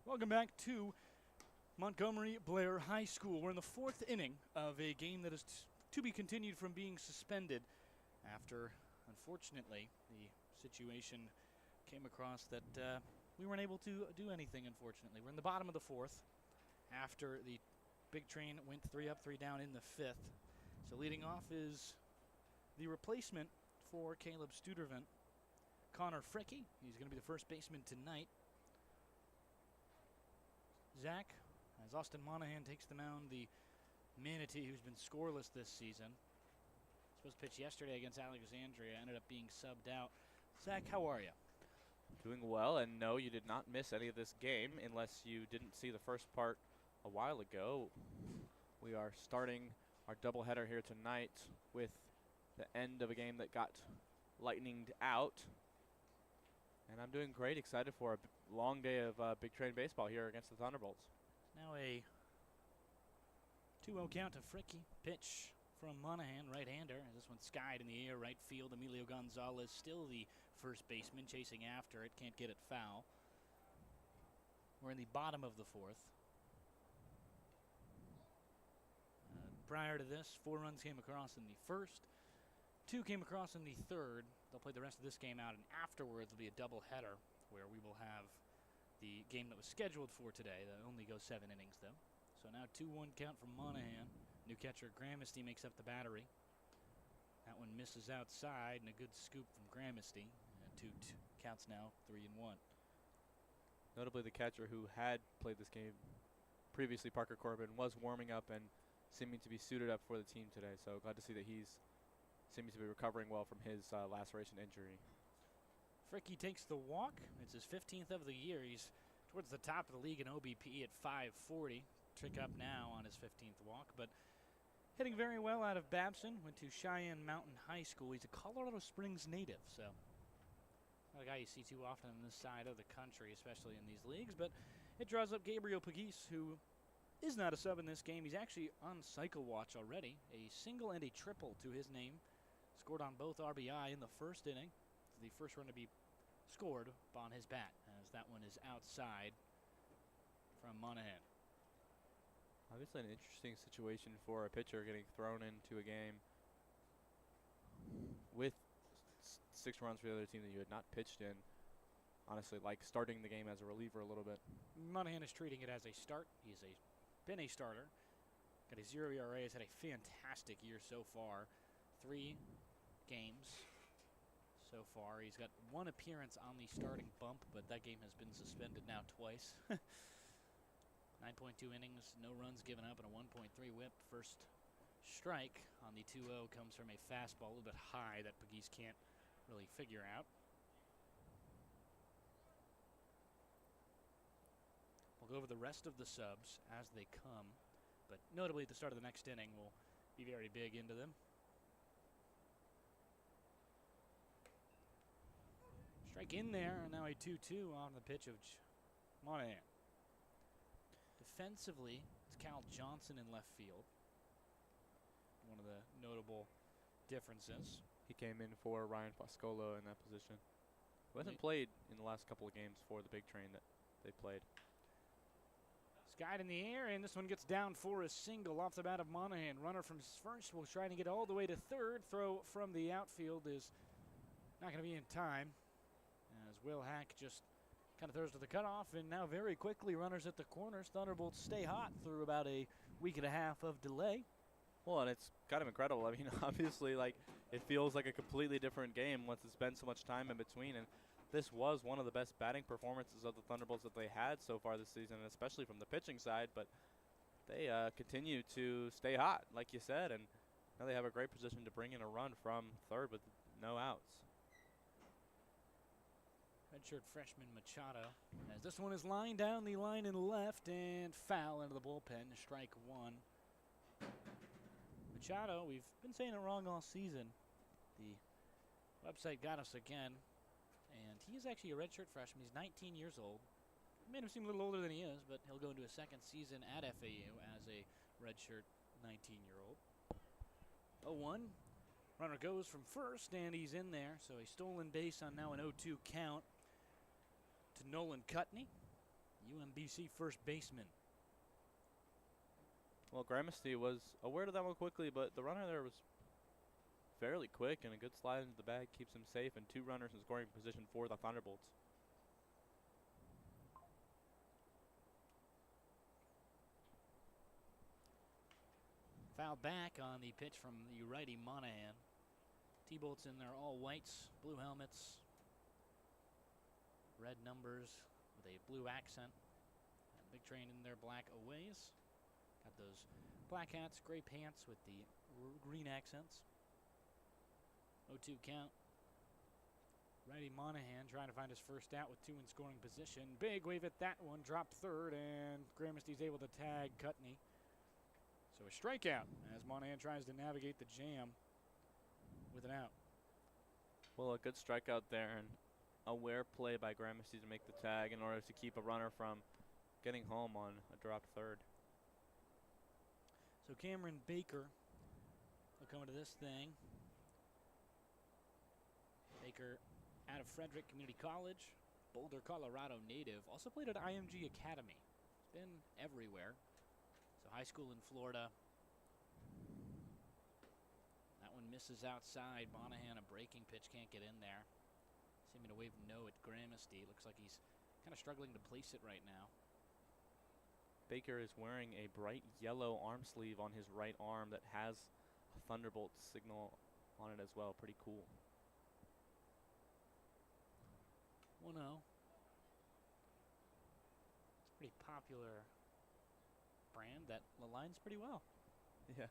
Welcome back to Montgomery Blair High School. We're in the fourth inning of a game that is to be continued from being suspended after, unfortunately, the situation came across that we weren't able to do anything, unfortunately. We're in the bottom of the fourth after the big train went 3 up, 3 down in the fifth. So leading off is the replacement for Caleb Studervant, Connor Fricky. He's going to be the first baseman tonight. Zach, as Austin Monahan takes the mound, the manatee who's been scoreless this season. Supposed to pitch yesterday against Alexandria, ended up being subbed out. Zach, how are you? Doing well, and no, you did not miss any of this game unless you didn't see the first part a while ago. We are starting our doubleheader here tonight with the end of a game that got lightninged out. And I'm doing great, excited for a long day of big train baseball here against the Thunderbolts. Now a 2-0 count to Fricky. Pitch from Monahan, right-hander. This one skied in the air, right field. Emilio Gonzalez still the first baseman, chasing after it. Can't get it foul. We're in the bottom of the fourth. Prior to this, 4 runs came across in the first. 2 came across in the third. They'll play the rest of this game out, and afterwards will be a doubleheader where we will have the game that was scheduled for today. That only goes 7 innings, though. So now 2-1 count from Monahan. New catcher Gramesty makes up the battery. That one misses outside, and a good scoop from Gramesty. And 2 counts now, 3-1. Notably, the catcher who had played this game previously, Parker Corbin, was warming up and seeming to be suited up for the team today. So glad to see that he's seems to be recovering well from his laceration injury. Fricky takes the walk. It's his 15th of the year. He's towards the top of the league in OBP at 540. Trick up now on his 15th walk, but hitting very well out of Babson. Went to Cheyenne Mountain High School. He's a Colorado Springs native, so not a guy you see too often on this side of the country, especially in these leagues. But it draws up Gabriel Pagis, who is not a sub in this game. He's actually on cycle watch already. A single and a triple to his name. Scored on both RBI in the first inning. It's the first run to be scored on his bat, as that one is outside from Monahan. Obviously an interesting situation for a pitcher getting thrown into a game with 6 runs for the other team that you had not pitched in. Honestly, like starting the game as a reliever a little bit. Monahan is treating it as a start. He's been a starter. Got a 0 ERA. Has had a fantastic year so far. 3 games so far. He's got 1 appearance on the starting bump, but that game has been suspended now twice. 9.2 innings, no runs given up, and a 1.3 whip. First strike on the 2-0 comes from a fastball a little bit high that Pagis can't really figure out. We'll go over the rest of the subs as they come, but notably at the start of the next inning, we'll be very big into them. Strike in there, and now a 2-2 on the pitch of Monahan. Defensively, it's Cal Johnson in left field. One of the notable differences. He came in for Ryan Pascolo in that position, who hasn't played in the last couple of games for the big train that they played. Skied in the air, and this one gets down for a single off the bat of Monahan. Runner from first will try to get all the way to third. Throw from the outfield is not going to be in time, as Will Hack just kind of throws to the cutoff, and now very quickly runners at the corners. Thunderbolts stay hot through about a week and a half of delay. Well, and it's kind of incredible. I mean, obviously, like, it feels like a completely different game once it's been so much time in between, and this was one of the best batting performances of the Thunderbolts that they had so far this season, especially from the pitching side, but they continue to stay hot, like you said, and now they have a great position to bring in a run from third with no outs. Redshirt freshman Machado, as this one is lined down the line in left and foul into the bullpen. Strike 1. Machado, we've been saying it wrong all season. The website got us again, and he is actually a redshirt freshman. He's 19 years old. Made him seem a little older than he is, but he'll go into his 2nd season at FAU as a redshirt 19-year-old. 0-1. Runner goes from first, and he's in there, so a stolen base on now an 0-2 count to Nolan Cutney. UMBC first baseman. Well, Gramercy was aware of that one quickly, but the runner there was fairly quick, and a good slide into the bag keeps him safe, and 2 runners in scoring position for the Thunderbolts. Foul back on the pitch from the righty Monahan. T-Bolts in their all whites, blue helmets, red numbers with a blue accent. And Big Train in their black aways. Got those black hats, gray pants with the green accents. 0-2 count. Righty Monahan trying to find his first out with 2 in scoring position. Big wave at that one, dropped third, and Gramercy's able to tag Cutney. So a strikeout as Monahan tries to navigate the jam with an out. Well, a good strikeout there, and aware play by Gramercy to make the tag in order to keep a runner from getting home on a dropped third. So Cameron Baker will come into this thing. Baker out of Frederick Community College, Boulder, Colorado native. Also played at IMG Academy. Been everywhere. So high school in Florida. That one misses outside. Monahan, a breaking pitch, can't get in there. Seeming to wave no at Gramercy. Looks like he's kind of struggling to place it right now. Baker is wearing a bright yellow arm sleeve on his right arm that has a Thunderbolt signal on it as well. Pretty cool. 1-0. It's a pretty popular brand that aligns pretty well. Yeah.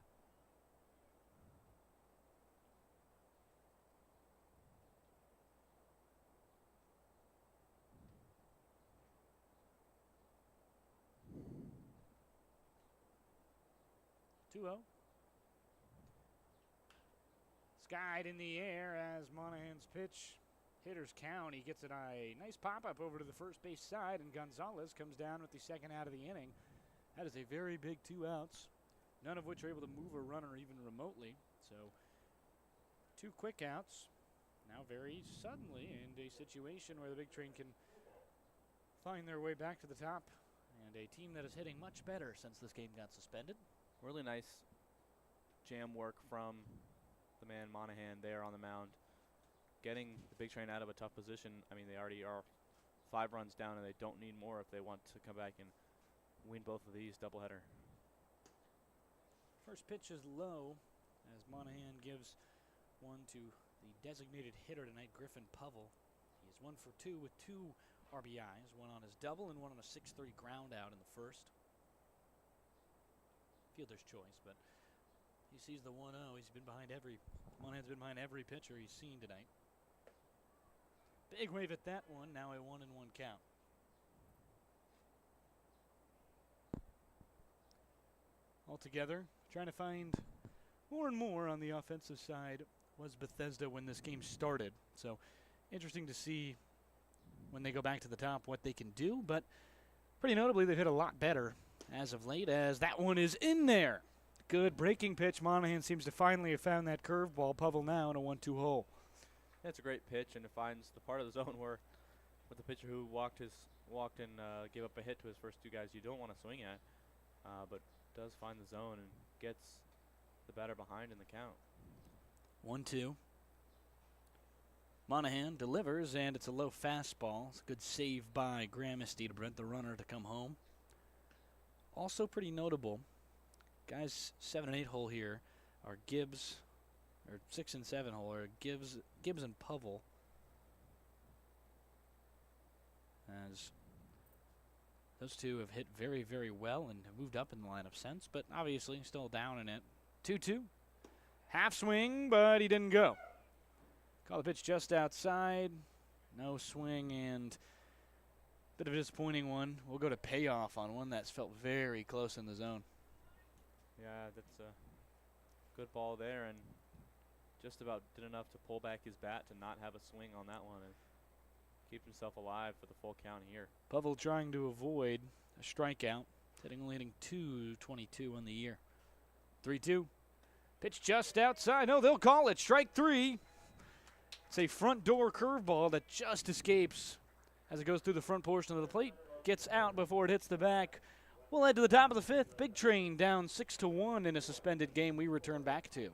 Skied in the air as Monahan's pitch. Hitters count. He gets a nice pop-up over to the first base side, and Gonzalez comes down with the second out of the inning. That is a very big 2 outs, none of which are able to move a runner even remotely. So 2 quick outs. Now very suddenly in a situation where the Big Train can find their way back to the top, and a team that is hitting much better since this game got suspended. Really nice jam work from the man Monahan there on the mound. Getting the Big Train out of a tough position. I mean, they already are 5 runs down, and they don't need more if they want to come back and win both of these doubleheader. First pitch is low as Monahan gives one to the designated hitter tonight, Griffin Povell. He is 1 for 2 with 2 RBIs, one on his double and one on a 6-3 ground out in the first. Fielder's choice, but he sees the 1-0. Monahan's been behind every pitcher he's seen tonight. Big wave at that one, now a 1-1 count. Altogether, trying to find more and more on the offensive side was Bethesda when this game started. So interesting to see when they go back to the top what they can do, but pretty notably they've hit a lot better as of late, as that one is in there. Good breaking pitch. Monahan seems to finally have found that curveball. Povell now in a 1-2 hole. That's a great pitch, and it finds the part of the zone where with the pitcher who walked and gave up a hit to his first 2 guys you don't want to swing at, but does find the zone and gets the batter behind in the count. 1-2. Monahan delivers, and it's a low fastball. It's a good save by Gramercy to prevent the runner to come home. Also pretty notable, guys 7 and 8 hole here are Gibbs, or 6 and 7 hole are Gibbs and Povell. As those 2 have hit very, very well and have moved up in the lineup since, but obviously still down in it. 2-2. Half swing, but he didn't go. Call the pitch just outside. No swing, and bit of a disappointing one. We'll go to payoff on one that's felt very close in the zone. Yeah, that's a good ball there, and just about did enough to pull back his bat to not have a swing on that one and keep himself alive for the full count here. Povell trying to avoid a strikeout, only hitting .222 on the year. 3-2. Pitch just outside. No, they'll call it strike 3. It's a front door curveball that just escapes as it goes through the front portion of the plate. gets out before it hits the back. We'll head to the top of the fifth. Big Train down 6-1 in a suspended game we return back to.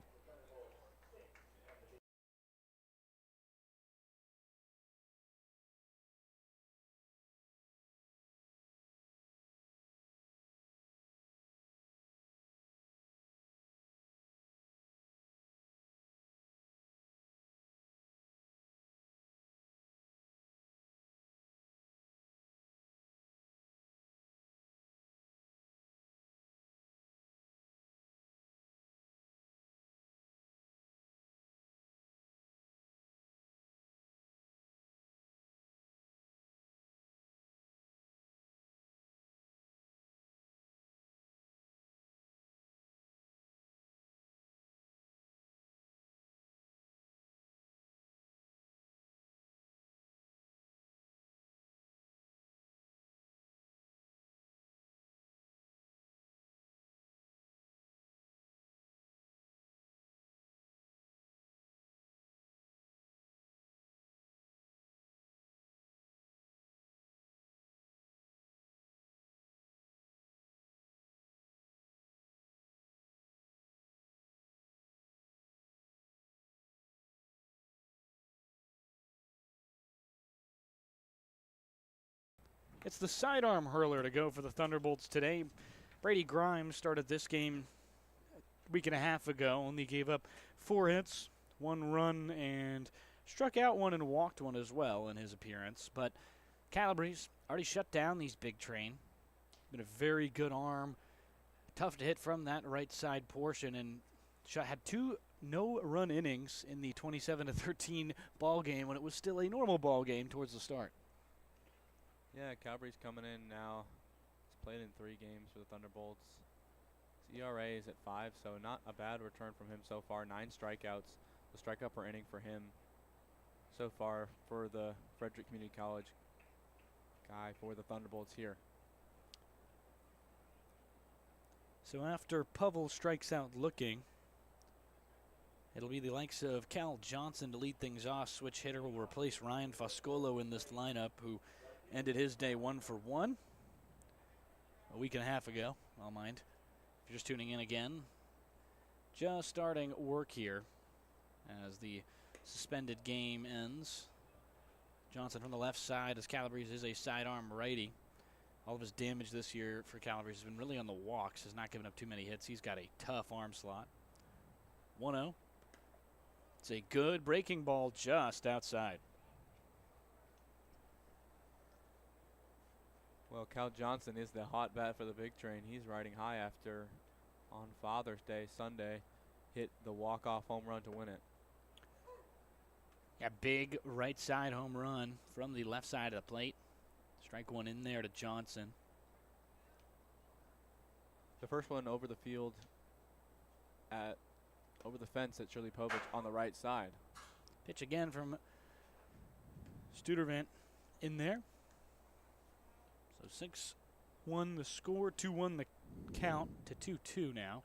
It's the sidearm hurler to go for the Thunderbolts today. Brady Grimes started this game a week and a half ago, only gave up 4 hits, 1 run, and struck out 1 and walked 1 as well in his appearance. But Calabrese already shut down these Big Train. Been a very good arm. Tough to hit from that right side portion, and had 2 no-run innings in the 27-13 ball game when it was still a normal ball game towards the start. Yeah, Calabrese coming in now. He's played in 3 games for the Thunderbolts. His ERA is at 5, so not a bad return from him so far. 9 strikeouts, the strikeout per inning for him so far for the Frederick Community College guy for the Thunderbolts here. So after Povell strikes out looking, it'll be the likes of Cal Johnson to lead things off. Switch hitter will replace Ryan Foscolo in this lineup, who ended his day 1 for 1 a week and a half ago. I'll mind. If you're just tuning in again, just starting work here as the suspended game ends. Johnson from the left side, as Calabrese is a sidearm righty. All of his damage this year for Calabrese has been really on the walks. Has not given up too many hits. He's got a tough arm slot. 1-0. It's a good breaking ball just outside. Well, Cal Johnson is the hot bat for the Big Train. He's riding high after, on Father's Day, Sunday, hit the walk-off home run to win it. Yeah, big right side home run from the left side of the plate. Strike 1 in there to Johnson. The first one over the field over the fence at Shirley Povich on the right side. Pitch again from Studervant in there. So 6-1 the score, 2-1 the count to 2-2 now.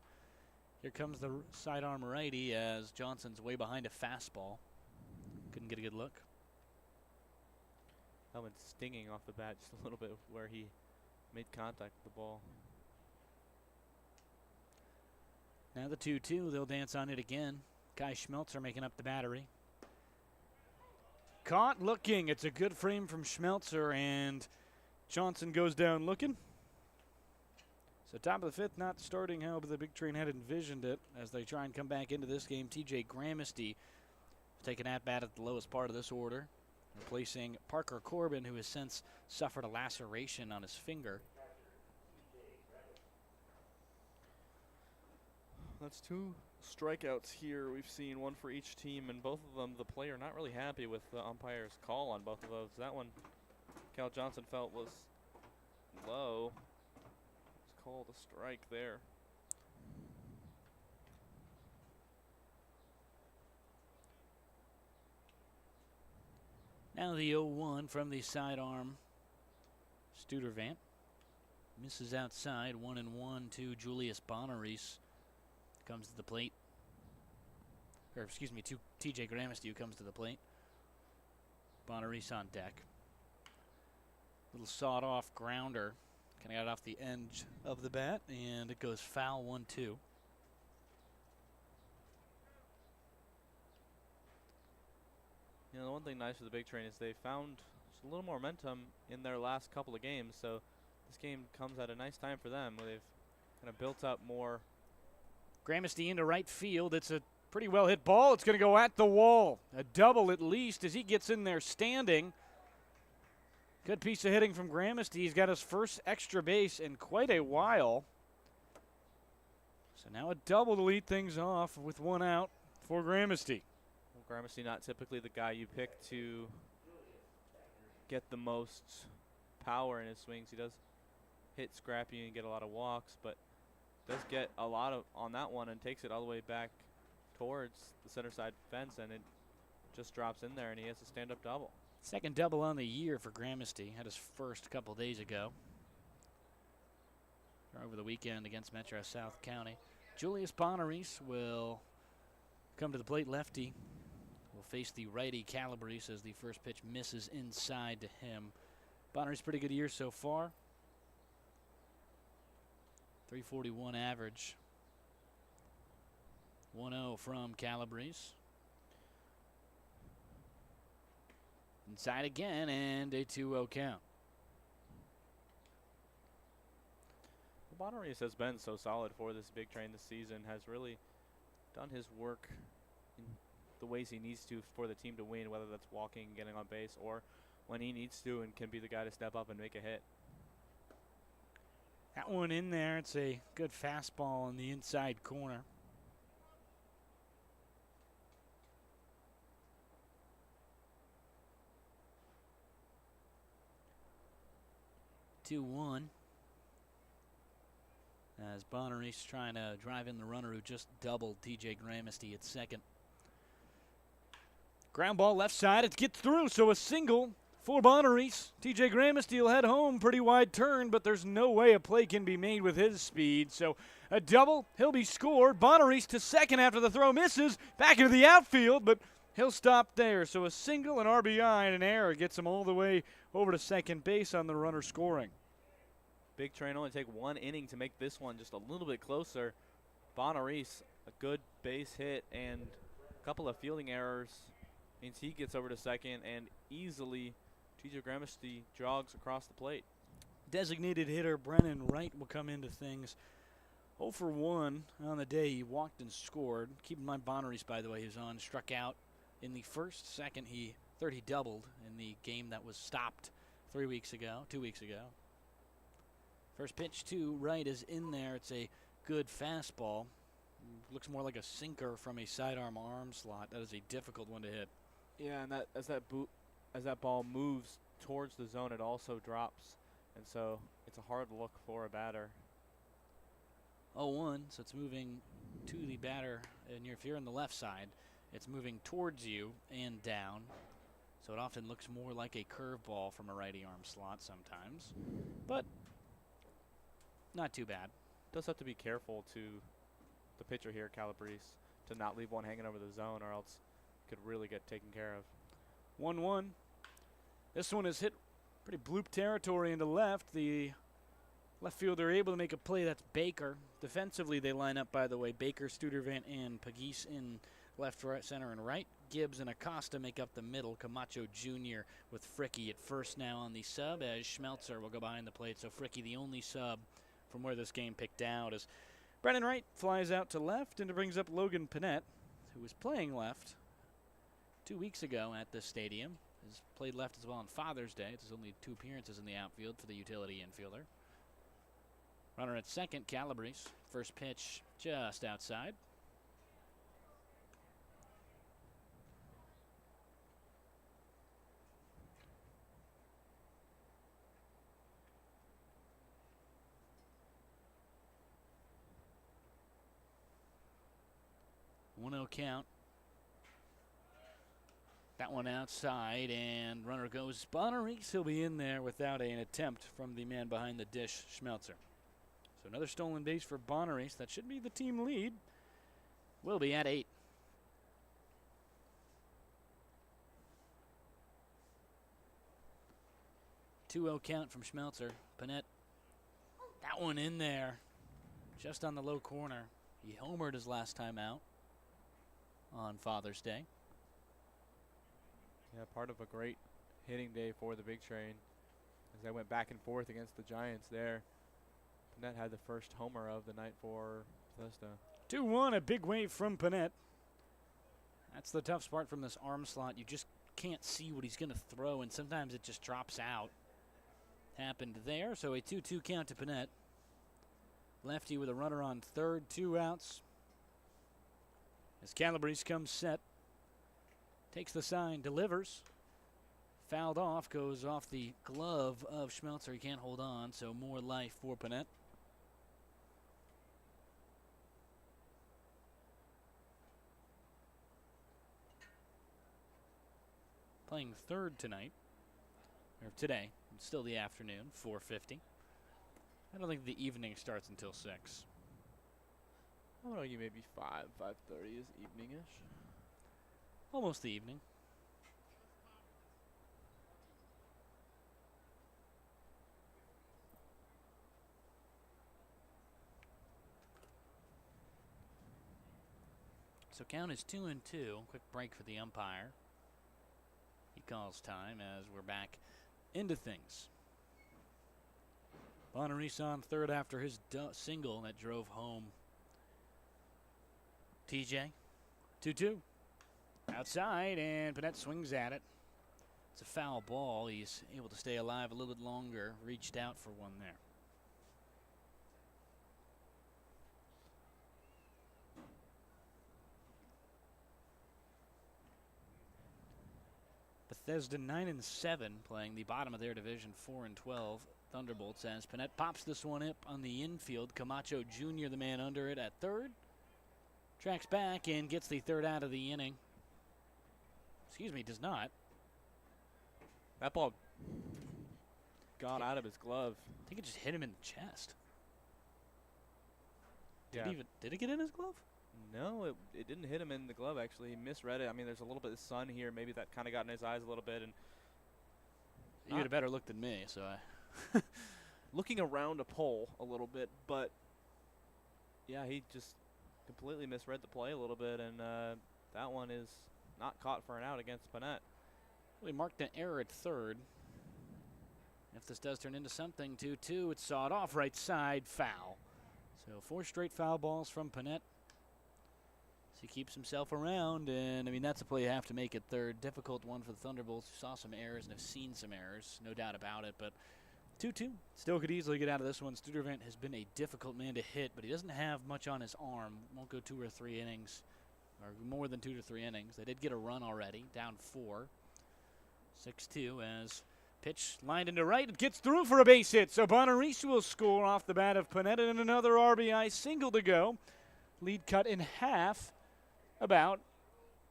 Here comes the sidearm righty as Johnson's way behind a fastball. Couldn't get a good look. That one's stinging off the bat just a little bit where he made contact with the ball. Now the 2-2, they'll dance on it again. Kai Schmelzer making up the battery. Caught looking. It's a good frame from Schmelzer, and Johnson goes down looking. So top of the fifth, not starting how the Big Train had envisioned it as they try and come back into this game. TJ Gramesty taking at bat at the lowest part of this order, replacing Parker Corbin, who has since suffered a laceration on his finger. That's 2 strikeouts here. We've seen 1 for each team, and both of them, the player not really happy with the umpire's call on both of those. That one, Cal Johnson felt was low. It's called a strike there. Now the 0-1 from the sidearm Studervant. Misses outside, 1-1 to Julius Bonaris. Comes to the plate. Or excuse me, to TJ Gramesty, who comes to the plate. Bonaris on deck. Little sawed-off grounder. Kind of got it off the edge of the bat, and it goes foul 1-2. You know, the one thing nice for the Big Train is they found just a little more momentum in their last couple of games, so this game comes at a nice time for them, where they've kind of built up more. Gramesty into right field. It's a pretty well hit ball. It's going to go at the wall. A double at least as he gets in there standing. Good piece of hitting from Gramesty. He's got his first extra base in quite a while. So now a double to lead things off with one out for Gramesty. Well, Gramesty not typically the guy you pick to get the most power in his swings. He does hit scrappy and get a lot of walks, but does get a lot of on that one and takes it all the way back towards the center side fence, and it just drops in there, and he has a stand-up double. Second double on the year for Gramesty. Had his first a couple days ago. Over the weekend against Metro South County. Julius Bonaris will come to the plate. Lefty will face the righty Calabrese as the first pitch misses inside to him. Bonaris pretty good year so far. 341 average. 1-0 from Calabrese. Inside again, and a 2-0 count. Bonaris has been so solid for this Big Train this season, has really done his work in the ways he needs to for the team to win, whether that's walking, getting on base, or when he needs to and can be the guy to step up and make a hit. That one in there, it's a good fastball in the inside corner. Two-one. As Bonaris trying to drive in the runner who just doubled TJ Gramesty at second. Ground ball left side, it gets through, so a single for Bonaris. TJ Gramesty will head home, pretty wide turn, but there's no way a play can be made with his speed. So a double, he'll be scored. Bonaris to second after the throw misses, back into the outfield, but he'll stop there. So a single, an RBI, and an error gets him all the way over to second base on the runner scoring. Big Train only take one inning to make this one just a little bit closer. Bonaris, a good base hit and a couple of fielding errors means he gets over to second, and easily TJ Gramesty jogs across the plate. Designated hitter Brennan Wright will come into things. 0 for 1 on the day. He walked and scored. Keep in mind Bonaris, by the way, who's on, struck out in the first. Second, he doubled in the game that was stopped 2 weeks ago. First pitch to Wright is in there. It's a good fastball. Looks more like a sinker from a sidearm arm slot. That is a difficult one to hit. Yeah, and as that ball moves towards the zone, it also drops, and so it's a hard look for a batter. 0-1, so it's moving to the batter, and if you're on the left side, it's moving towards you and down. So it often looks more like a curveball from a righty arm slot sometimes, but not too bad. Does have to be careful to the pitcher here, Calabrese, to not leave one hanging over the zone, or else could really get taken care of. 1-1. This one is hit pretty bloop territory into left. The left fielder able to make a play. That's Baker. Defensively, they line up, by the way. Baker, Studervant, and Pagis in left, right, center, and right. Gibbs and Acosta make up the middle. Camacho Jr. with Fricky at first now on the sub, as Schmelzer will go behind the plate. So Fricky, the only sub from where this game picked out, as Brennan Wright flies out to left, and it brings up Logan Panett, who was playing left 2 weeks ago at this stadium. Has played left as well on Father's Day. It's his only 2 appearances in the outfield for the utility infielder. Runner at second, Calabrese. First pitch just outside. One-0 count. That one outside, and runner goes Bonaris. He'll be in there without an attempt from the man behind the dish, Schmelzer. So another stolen base for Bonaris. That should be the team lead. We'll be at 8. 2-0 count from Schmelzer. Panett, that one in there, just on the low corner. He homered his last time out on Father's Day. Yeah, part of a great hitting day for the Big Train as they went back and forth against the Giants there. Panett had the first homer of the night for Bethesda. 2-1, a big wave from Panett. That's the tough part from this arm slot. You just can't see what he's going to throw, and sometimes it just drops out. Happened there, so a 2-2 count to Panett. Lefty with a runner on third, 2 outs. As Calabrese comes set, takes the sign, delivers. Fouled off, goes off the glove of Schmelzer. He can't hold on, so more life for Panett. Playing third tonight, or today, it's still the afternoon, 4:50. I don't think the evening starts until 6. I would argue maybe 5:30 is evening-ish. Almost the evening. So count is 2-2. Quick break for the umpire. He calls time as we're back into things. Bonarise on third after his single that drove home TJ. 2-2. Outside, and Panett swings at it. It's a foul ball. He's able to stay alive a little bit longer. Reached out for one there. Bethesda 9-7, playing the bottom of their division, 4-12. Thunderbolts as Panett pops this one up on the infield. Camacho Jr., the man under it at third. Tracks back and gets the third out of the inning. Excuse me, does not. That ball got out of his glove. I think it just hit him in the chest. Yeah. Did it get in his glove? No, it didn't hit him in the glove, actually. He misread it. I mean, there's a little bit of sun here. Maybe that kind of got in his eyes a little bit. And you had a better look than me, so I... looking around a pole a little bit, but yeah, he just completely misread the play a little bit, and that one is not caught for an out against Panett. We marked an error at third. If this does turn into something, 2-2, it's sawed off right side, foul. So 4 straight foul balls from Panett. So he keeps himself around, and I mean, that's a play you have to make at third. Difficult one for the Thunderbolts, who saw some errors and have seen some errors, no doubt about it, but 2-2. Still could easily get out of this one. Studervant has been a difficult man to hit, but he doesn't have much on his arm. Won't go 2 or 3 innings, or more than 2 to 3 innings. They did get a run already, down 4. 6-2 as pitch lined into right. It gets through for a base hit, so Bonarise will score off the bat of Panett, and another RBI single to go. Lead cut in half, about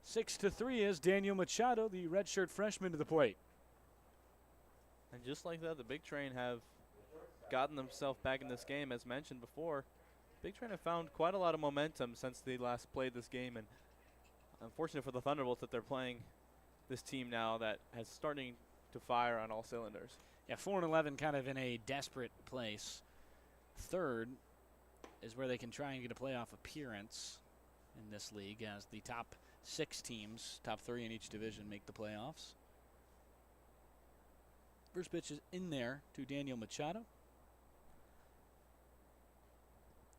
6-3 as Daniel Machado, the redshirt freshman, to the plate. And just like that, the Big Train have gotten themselves back in this game. As mentioned before, Big Train have found quite a lot of momentum since they last played this game, and unfortunate for the Thunderbolts that they're playing this team now that has starting to fire on all cylinders. Yeah, 4-11, kind of in a desperate place. Third is where they can try and get a playoff appearance in this league, as the top 6 teams, top 3 in each division, make the playoffs. First pitch is in there to Daniel Machado.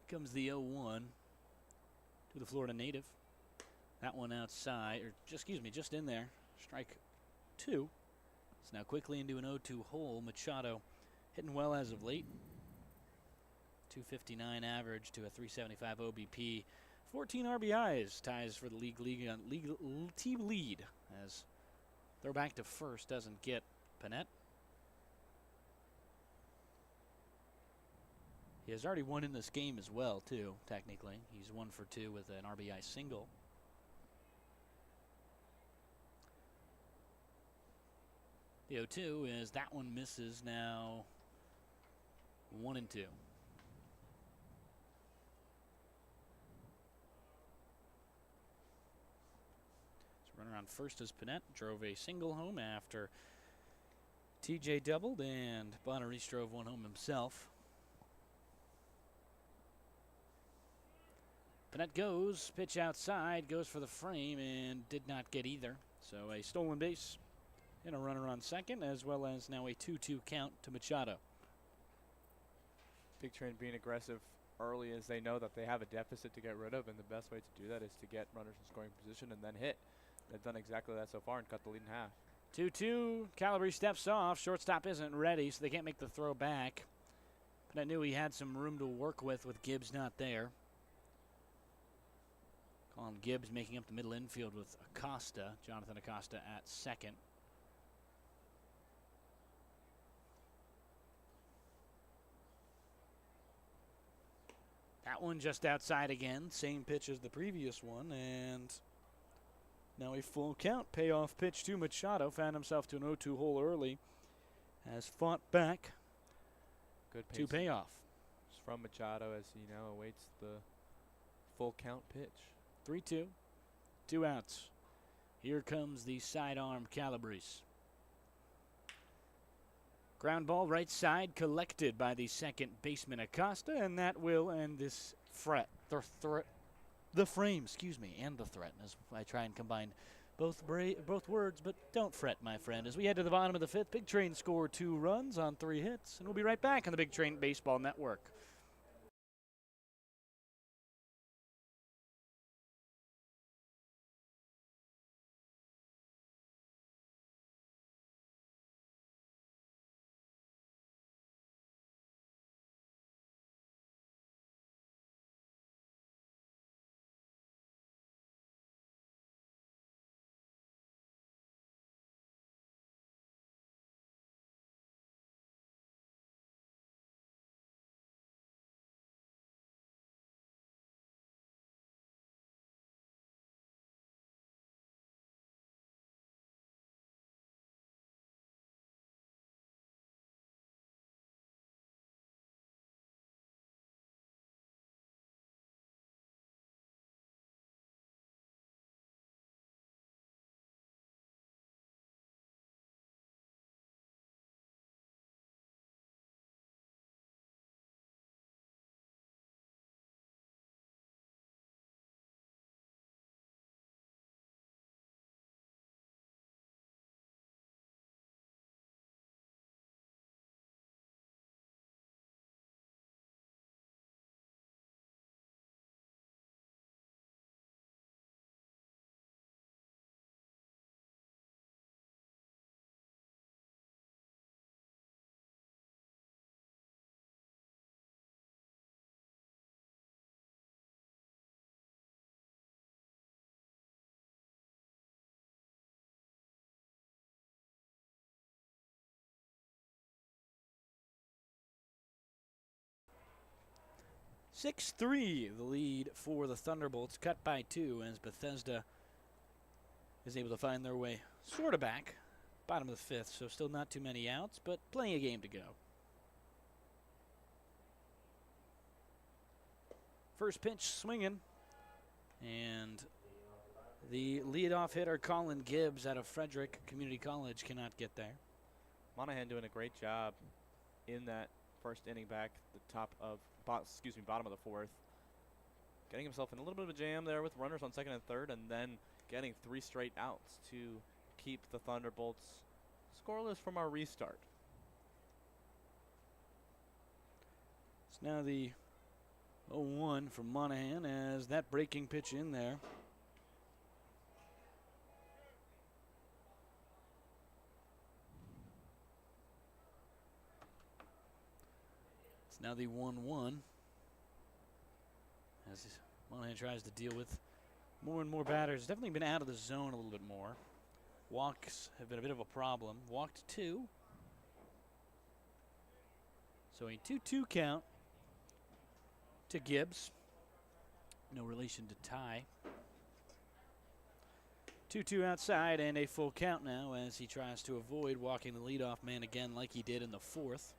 Comes the 0-1 to the Florida native. That one outside, or just in there. Strike 2. It's now quickly into an 0-2 hole. Machado hitting well as of late. 259 average to a 375 OBP. 14 RBIs, ties for the league team lead, as throw back to first doesn't get Panett. He has already won in this game as well, too, technically. He's 1 for 2 with an RBI single. The 0-2 is that one misses, now 1-2. Runner on first is Panett. Drove a single home after TJ doubled, and Bonnery drove one home himself. Panette goes, pitch outside, goes for the frame, and did not get either. So a stolen base and a runner on second, as well as now a 2-2 count to Machado. Big Train being aggressive early as they know that they have a deficit to get rid of, and the best way to do that is to get runners in scoring position and then hit. They've done exactly that so far and cut the lead in half. 2-2, Calabrese steps off. Shortstop isn't ready, so they can't make the throw back. But I knew he had some room to work with Gibbs not there. Colin Gibbs making up the middle infield with Acosta, Jonathan Acosta at second. That one just outside again, same pitch as the previous one, and now a full count. Payoff pitch to Machado, found himself to an 0-2 hole early, has fought back. Good to payoff. It's from Machado as he now awaits the full count pitch. 3-2, 2 outs. Here comes the sidearm Calabrese. Ground ball right side collected by the second baseman Acosta, and that will end this the frame, and the threat, as I try and combine both words, but don't fret, my friend. As we head to the bottom of the fifth, Big Train scored 2 runs on 3 hits, and we'll be right back on the Big Train Baseball Network. (6-3), the lead for the Thunderbolts, cut by 2 as Bethesda is able to find their way sort of back. Bottom of the fifth, so still not too many outs, but plenty of game to go. First pitch swinging, and the leadoff hitter Colin Gibbs out of Frederick Community College cannot get there. Monahan doing a great job in that first inning back, bottom of the fourth. Getting himself in a little bit of a jam there with runners on second and third, and then getting 3 straight outs to keep the Thunderbolts scoreless from our restart. It's now the 0-1 from Monahan as that breaking pitch in there. It's now the 1-1 as Monahan tries to deal with more and more batters. Definitely been out of the zone a little bit more. Walks have been a bit of a problem. Walked 2. So a 2-2 count to Gibbs. No relation to Ty. 2-2 outside and a full count now as he tries to avoid walking the leadoff man again like he did in the fourth.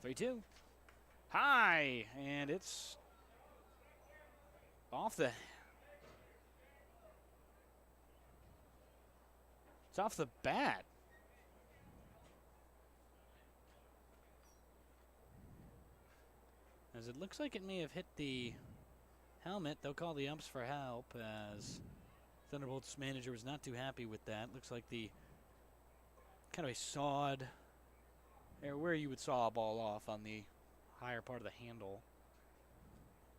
Three-two. High, and it's off the... It's off the bat. As it looks like it may have hit the helmet. They'll call the umps for help as Thunderbolts manager was not too happy with that. Looks like the kind of a sawed, or where you would saw a ball off on the higher part of the handle.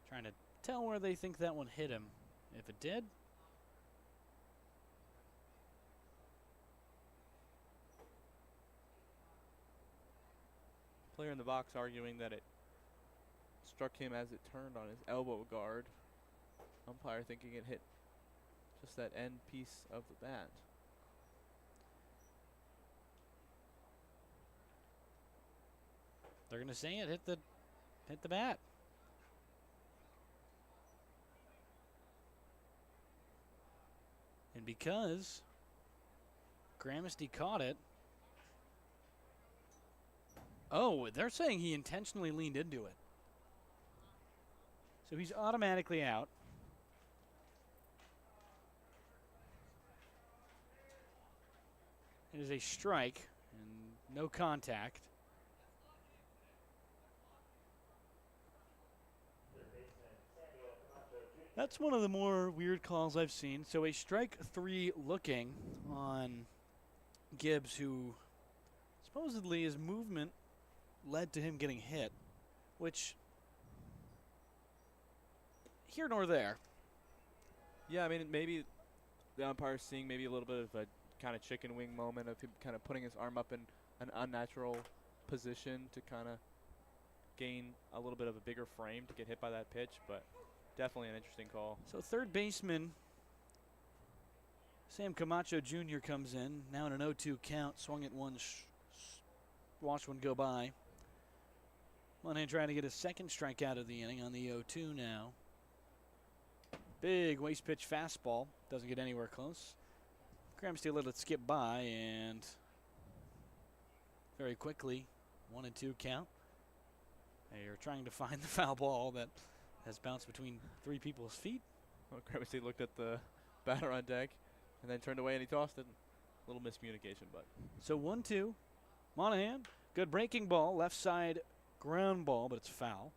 Trying to tell where they think that one hit him. If it did, player in the box arguing that it struck him as it turned on his elbow guard. Umpire thinking it hit just that end piece of the bat. they're going to say it hit the bat. And because Gramsty caught it, oh, they're saying he intentionally leaned into it. So he's automatically out. It is a strike and no contact. That's one of the more weird calls I've seen. So a strike 3 looking on Gibbs, who supposedly his movement led to him getting hit, which here nor there. Yeah, I mean, maybe the umpire's seeing maybe a little bit of a kind of chicken wing moment of him kind of putting his arm up in an unnatural position to kind of gain a little bit of a bigger frame to get hit by that pitch, but definitely an interesting call. So third baseman Sam Camacho Jr. comes in, now in an 0-2 count, swung at one, watched one go by. Monahan trying to get a second strikeout of the inning on the 0-2 now. Big waist pitch fastball, doesn't get anywhere close. Gramsty let it skip by, and very quickly, 1-2 count. They are trying to find the foul ball that has bounced between 3 people's feet. Well, Gramsty looked at the batter on deck and then turned away and he tossed it. A little miscommunication, but. So 1-2. Monahan, good breaking ball, left side ground ball, but it's foul.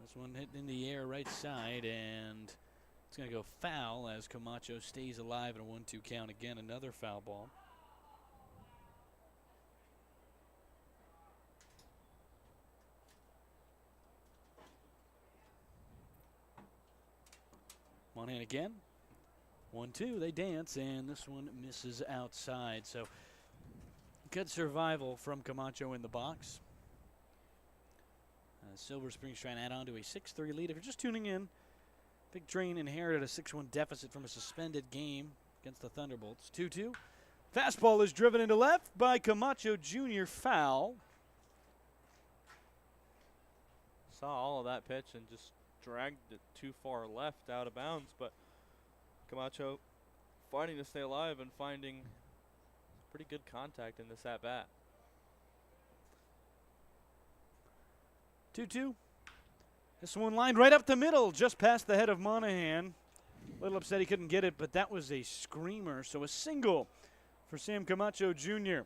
This one hit in the air right side, and it's going to go foul as Camacho stays alive in a 1-2 count. Again, another foul ball. Monahan again. 1-2, they dance, and this one misses outside. So good survival from Camacho in the box. Silver Springs trying to add on to a 6-3 lead. If you're just tuning in, Big Train inherited a 6-1 deficit from a suspended game against the Thunderbolts. 2-2. Fastball is driven into left by Camacho Jr. Foul. Saw all of that pitch and just dragged it too far left out of bounds, but Camacho fighting to stay alive and finding pretty good contact in this at-bat. 2-2. This one lined right up the middle, just past the head of Monahan. A little upset he couldn't get it, but that was a screamer. So a single for Sam Camacho Jr.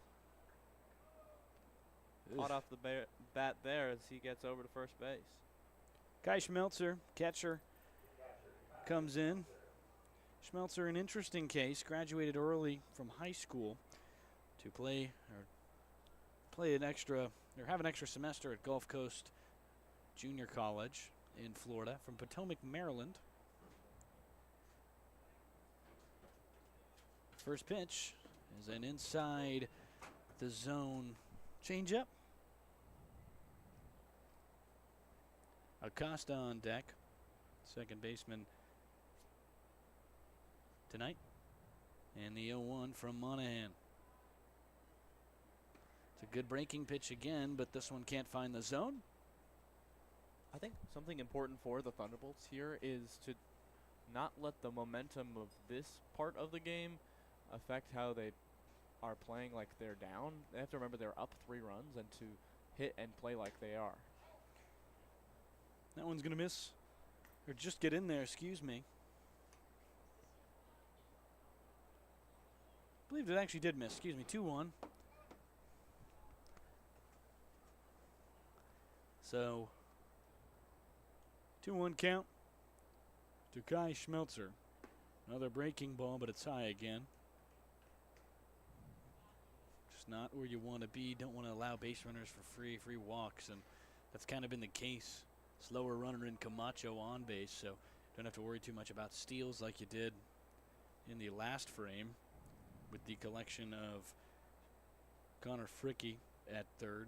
Caught off the bat there as he gets over to first base. Kai Schmelzer, catcher, comes in. Schmelzer, an interesting case, graduated early from high school to have an extra semester at Gulf Coast Junior College in Florida from Potomac, Maryland. First pitch is an inside the zone changeup. Acosta on deck, second baseman tonight. And the 0-1 from Monahan. It's a good breaking pitch again, but this one can't find the zone. I think something important for the Thunderbolts here is to not let the momentum of this part of the game affect how they are playing like they're down. They have to remember they're up 3 runs and to hit and play like they are. That one's going to miss. Or just get in there, excuse me. I believe it actually did miss. Excuse me, 2-1. So, 2-1 count to Kai Schmelzer. Another breaking ball, but it's high again. Just not where you want to be. Don't want to allow base runners for free walks, and that's kind of been the case. Slower runner in Camacho on base, so don't have to worry too much about steals like you did in the last frame with the collection of Connor Fricke at third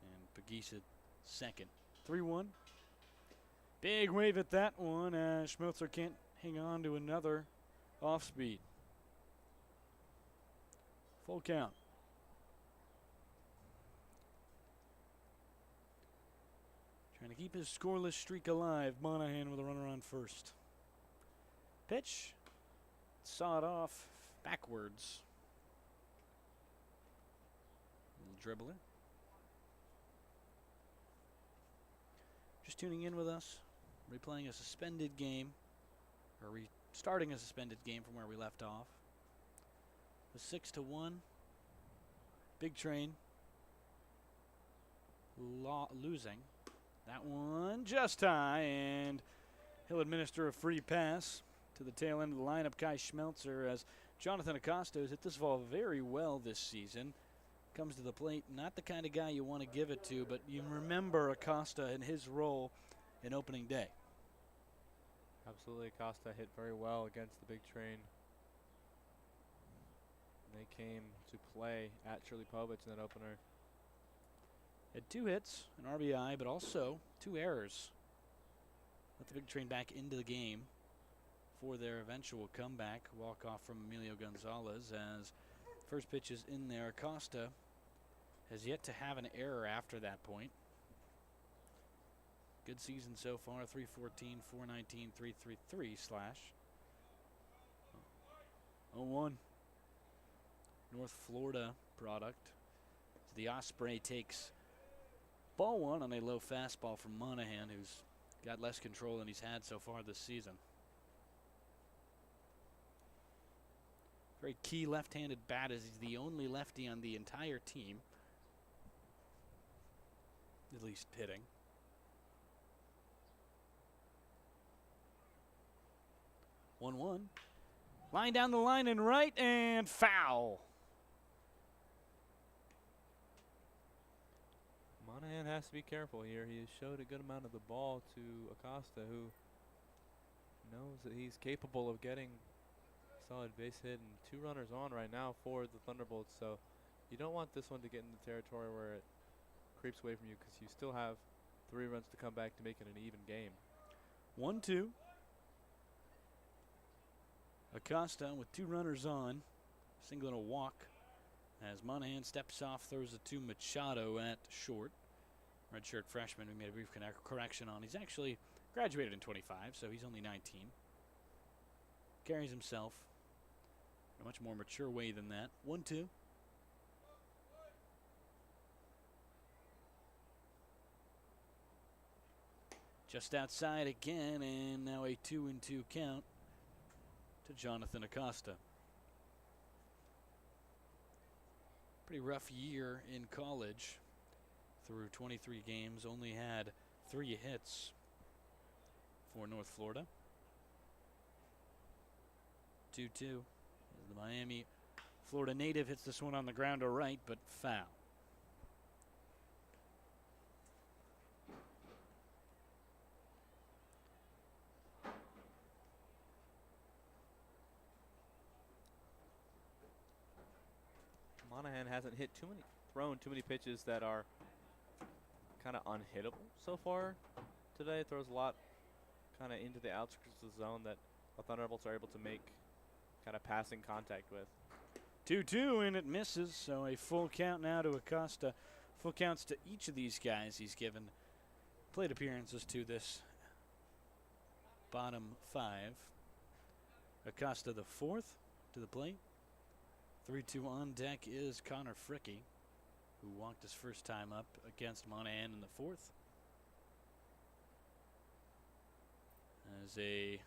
and Pagisa second. 3-1. Big wave at that one as Schmelzer can't hang on to another off speed. Full count. Trying to keep his scoreless streak alive. Monahan with a runner on first. Pitch. Saw it off backwards. Little dribbler. Just tuning in with us. Replaying a suspended game. Or restarting a suspended game from where we left off. It was 6-1. Big Train. Losing. That one just high, and he'll administer a free pass to the tail end of the lineup. Kai Schmelzer, as Jonathan Acosta has hit this ball very well this season. Comes to the plate, not the kind of guy you want to give it to, but you remember Acosta and his role in opening day. Absolutely, Acosta hit very well against the Big Train. And they came to play at Shirley Povich in that opener. Had 2 hits, an RBI, but also 2 errors. Let the Big Train back into the game for their eventual comeback. Walk-off from Emilio Gonzalez as first pitch is in there. Acosta has yet to have an error after that point. Good season so far, 314, 419, 333 slash. 0-1. North Florida product. So the Osprey takes ball 1 on a low fastball from Monahan, who's got less control than he's had so far this season. Very key left-handed bat, as he's the only lefty on the entire team, at least hitting. 1-1. Line down the line and right, and foul. Monahan has to be careful here. He has showed a good amount of the ball to Acosta, who knows that he's capable of getting a solid base hit, and 2 runners on right now for the Thunderbolts. So you don't want this one to get in the territory where it creeps away from you, because you still have 3 runs to come back to make it an even game. 1-2. Acosta with 2 runners on, single and a walk, as Monahan steps off, throws it to Machado at short. Redshirt freshman we made a brief correction on. He's actually graduated in 25, so he's only 19. Carries himself in a much more mature way than that. 1-2. Just outside again, and now a 2-2 count to Jonathan Acosta. Pretty rough year in college. Through 23 games, only had 3 hits for North Florida. 2-2. The Miami, Florida native hits this one on the ground to right, but foul. Monahan hasn't thrown too many pitches that are kind of unhittable so far today. Throws a lot kind of into the outskirts of the zone that the Thunderbolts are able to make kind of passing contact with. 2-2, and it misses, so a full count now to Acosta. Full counts to each of these guys. He's given plate appearances to this bottom 5. Acosta the 4th to the plate. 3-2 on deck is Connor Fricke, who walked his first time up against Monahan in the 4th. As a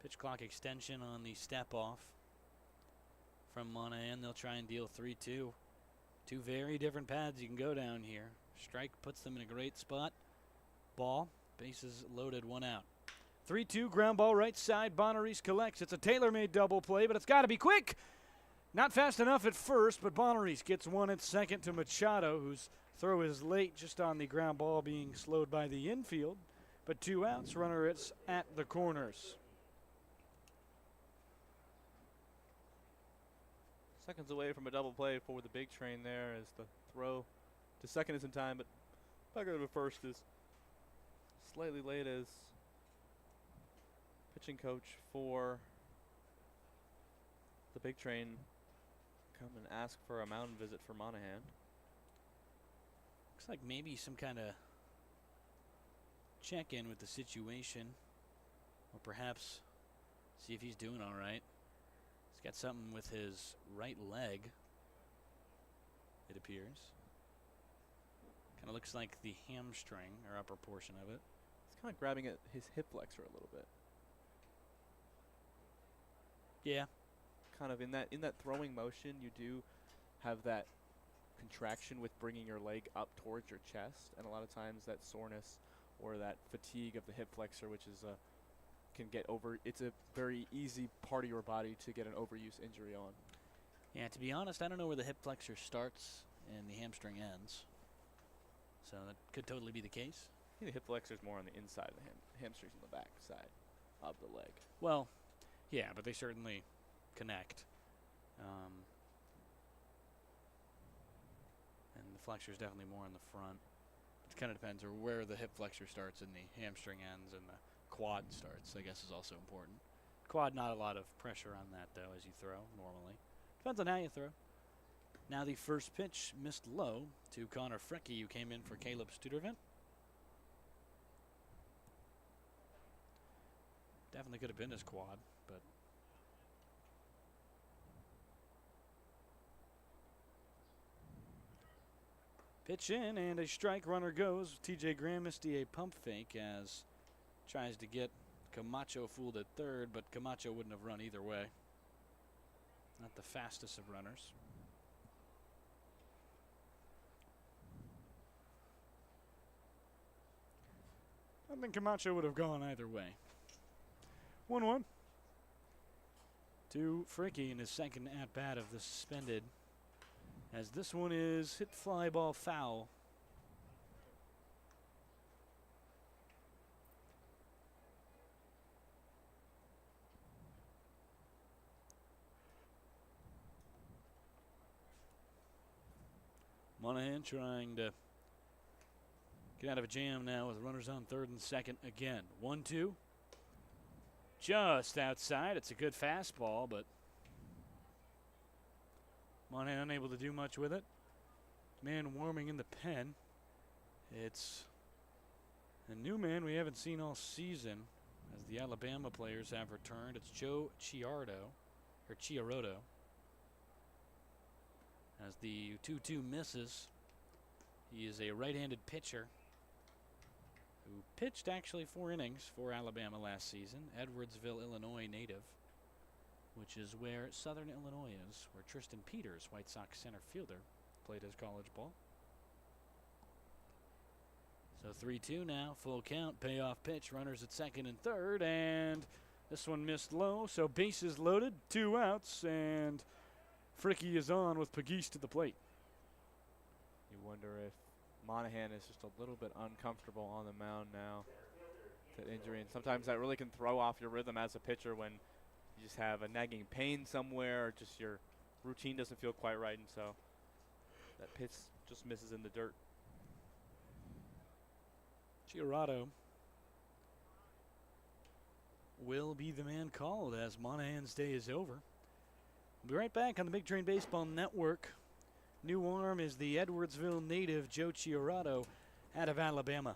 pitch clock extension on the step off from Monahan, they'll try and deal 3-2. Two very different paths you can go down here. Strike puts them in a great spot. Ball, bases loaded, 1 out. 3-2, ground ball right side. Bonaris collects. It's a tailor-made double play, but it's got to be quick. Not fast enough at first, but Bonaris gets 1 at second to Machado, whose throw is late just on the ground ball being slowed by the infield. But 2 outs, runner is at the corners. Seconds away from a double play for the big train there as the throw to second is in time, but back over to first is slightly late as pitching coach for the big train come and ask for a mound visit for Monahan. Looks like maybe some kind of check-in with the situation, or perhaps see if he's doing all right. He's got something with his right leg, it appears. Kind of looks like the hamstring or upper portion of it. He's kind of grabbing at his hip flexor a little bit. Yeah. Kind of in that throwing motion, you do have that contraction with bringing your leg up towards your chest, and a lot of times that soreness or that fatigue of the hip flexor, which is can get over. It's a very easy part of your body to get an overuse injury on. Yeah, to be honest, I don't know where the hip flexor starts and the hamstring ends. So that could totally be the case. I think the hip flexor is more on the inside of the hamstrings on the back side of the leg. Well, yeah, but they certainly connect. And the flexor is definitely more on the front. It kind of depends on where the hip flexor starts and the hamstring ends and the quad starts, I guess, is also important. Quad, not a lot of pressure on that, though, as you throw normally. Depends on how you throw. Now the first pitch missed low to Connor Fricke, who came in for Caleb Studervant. Definitely could have been his quad, but pitch in and a strike, runner goes. TJ Graham missed a pump fake as tries to get Camacho fooled at third, but Camacho wouldn't have run either way. Not the fastest of runners. I think Camacho would have gone either way. 1-1 to Fricke in his second at-bat of the suspended, as this one is hit fly ball foul. Monahan trying to get out of a jam now with runners on third and second again. 1-2. Just outside. It's a good fastball, but Monahan unable to do much with it. Man warming in the pen. It's a new man we haven't seen all season as the Alabama players have returned. It's Joe Chiarotto. As the 2-2 misses, he is a right-handed pitcher who pitched actually 4 innings for Alabama last season. Edwardsville, Illinois native, which is where Southern Illinois is, where Tristan Peters, White Sox center fielder, played his college ball. So 3-2 now, full count, payoff pitch, runners at second and third, and this one missed low, so bases loaded, 2 outs, and Fricke is on with Pegues to the plate. You wonder if Monahan is just a little bit uncomfortable on the mound now. That injury, and sometimes that really can throw off your rhythm as a pitcher when you just have a nagging pain somewhere, or just your routine doesn't feel quite right, and so that pitch just misses in the dirt. Chiarotto will be the man called as Monahan's day is over. We'll be right back on the Big Train Baseball Network. New arm is the Edwardsville native Joe Chiarotto, out of Alabama.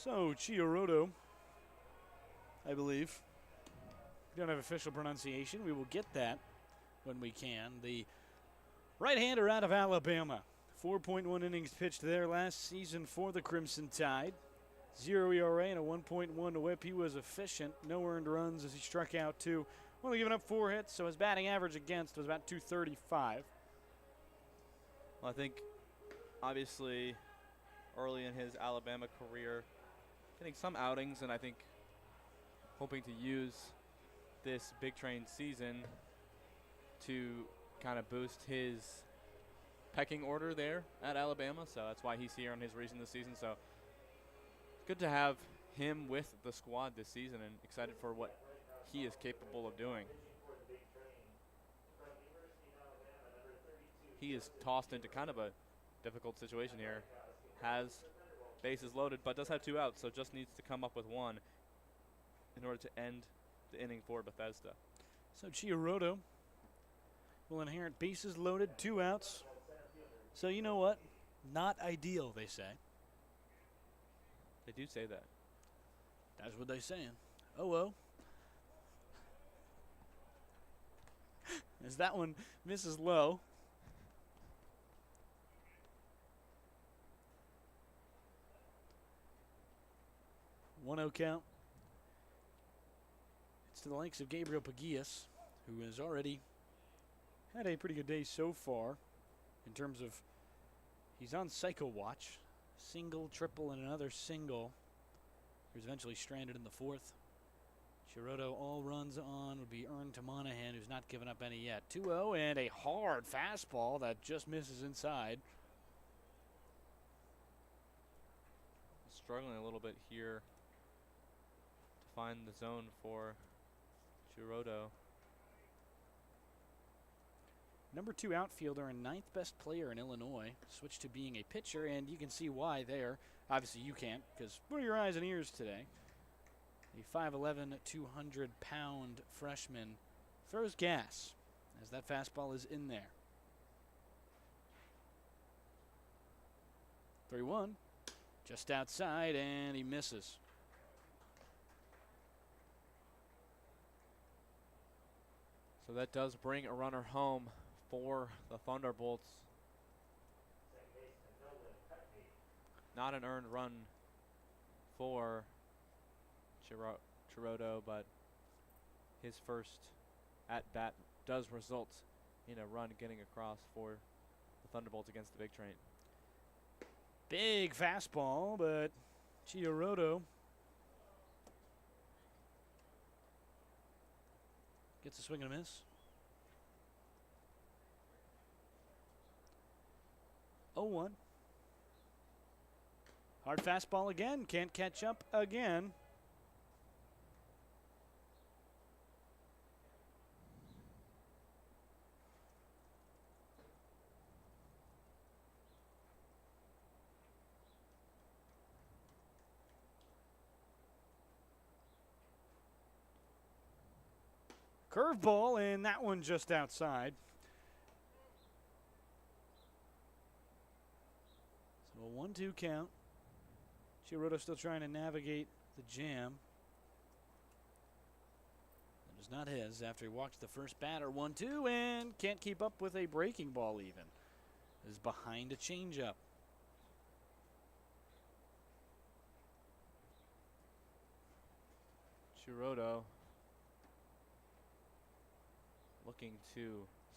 So, Chioroto, I believe. We don't have official pronunciation. We will get that when we can. The right-hander out of Alabama. 4.1 innings pitched there last season for the Crimson Tide. 0 ERA and a 1.1 whip. He was efficient. No earned runs as he struck out 2. Only giving up 4 hits, so his batting average against was about 235. Well, I think, obviously, early in his Alabama career, getting some outings, and I think hoping to use this Big Train season to kind of boost his pecking order there at Alabama. So that's why he's here on his reason this season. So it's good to have him with the squad this season, and excited for what he is capable of doing. He is tossed into kind of a difficult situation here. Has bases loaded, but does have 2 outs, so just needs to come up with 1 in order to end the inning for Bethesda. So Chioroto will inherit bases loaded, 2 outs. So you know what? Not ideal, they say. They do say that. That's what they're saying. Oh, well. As that one misses low. 1-0 count. It's to the likes of Gabriel Paguillas, who has already had a pretty good day so far in terms of he's on Psycho Watch. Single, triple, and another single. He was eventually stranded in the 4th. Chioroto, all runs on would be earned to Monahan, who's not given up any yet. 2-0 and a hard fastball that just misses inside. Struggling a little bit here to find the zone for Chioroto. Number 2 outfielder and 9th best player in Illinois. Switched to being a pitcher, and you can see why there. Obviously you can't, because what are your eyes and ears today? The 5'11", 200-pound freshman throws gas as that fastball is in there. 3-1, just outside, and he misses. So that does bring a runner home for the Thunderbolts. Not an earned run for Chiroto, but his first at-bat does result in a run getting across for the Thunderbolts against the Big Train. Big fastball, but Chiroto gets a swing and a miss. 0-1. Hard fastball again. Can't catch up again. Curveball, and that one just outside. So a 1-2 count. Chiroto still trying to navigate the jam. That is not his after he walks the first batter. 1-2, and can't keep up with a breaking ball even. Is behind a changeup. Chiroto looking to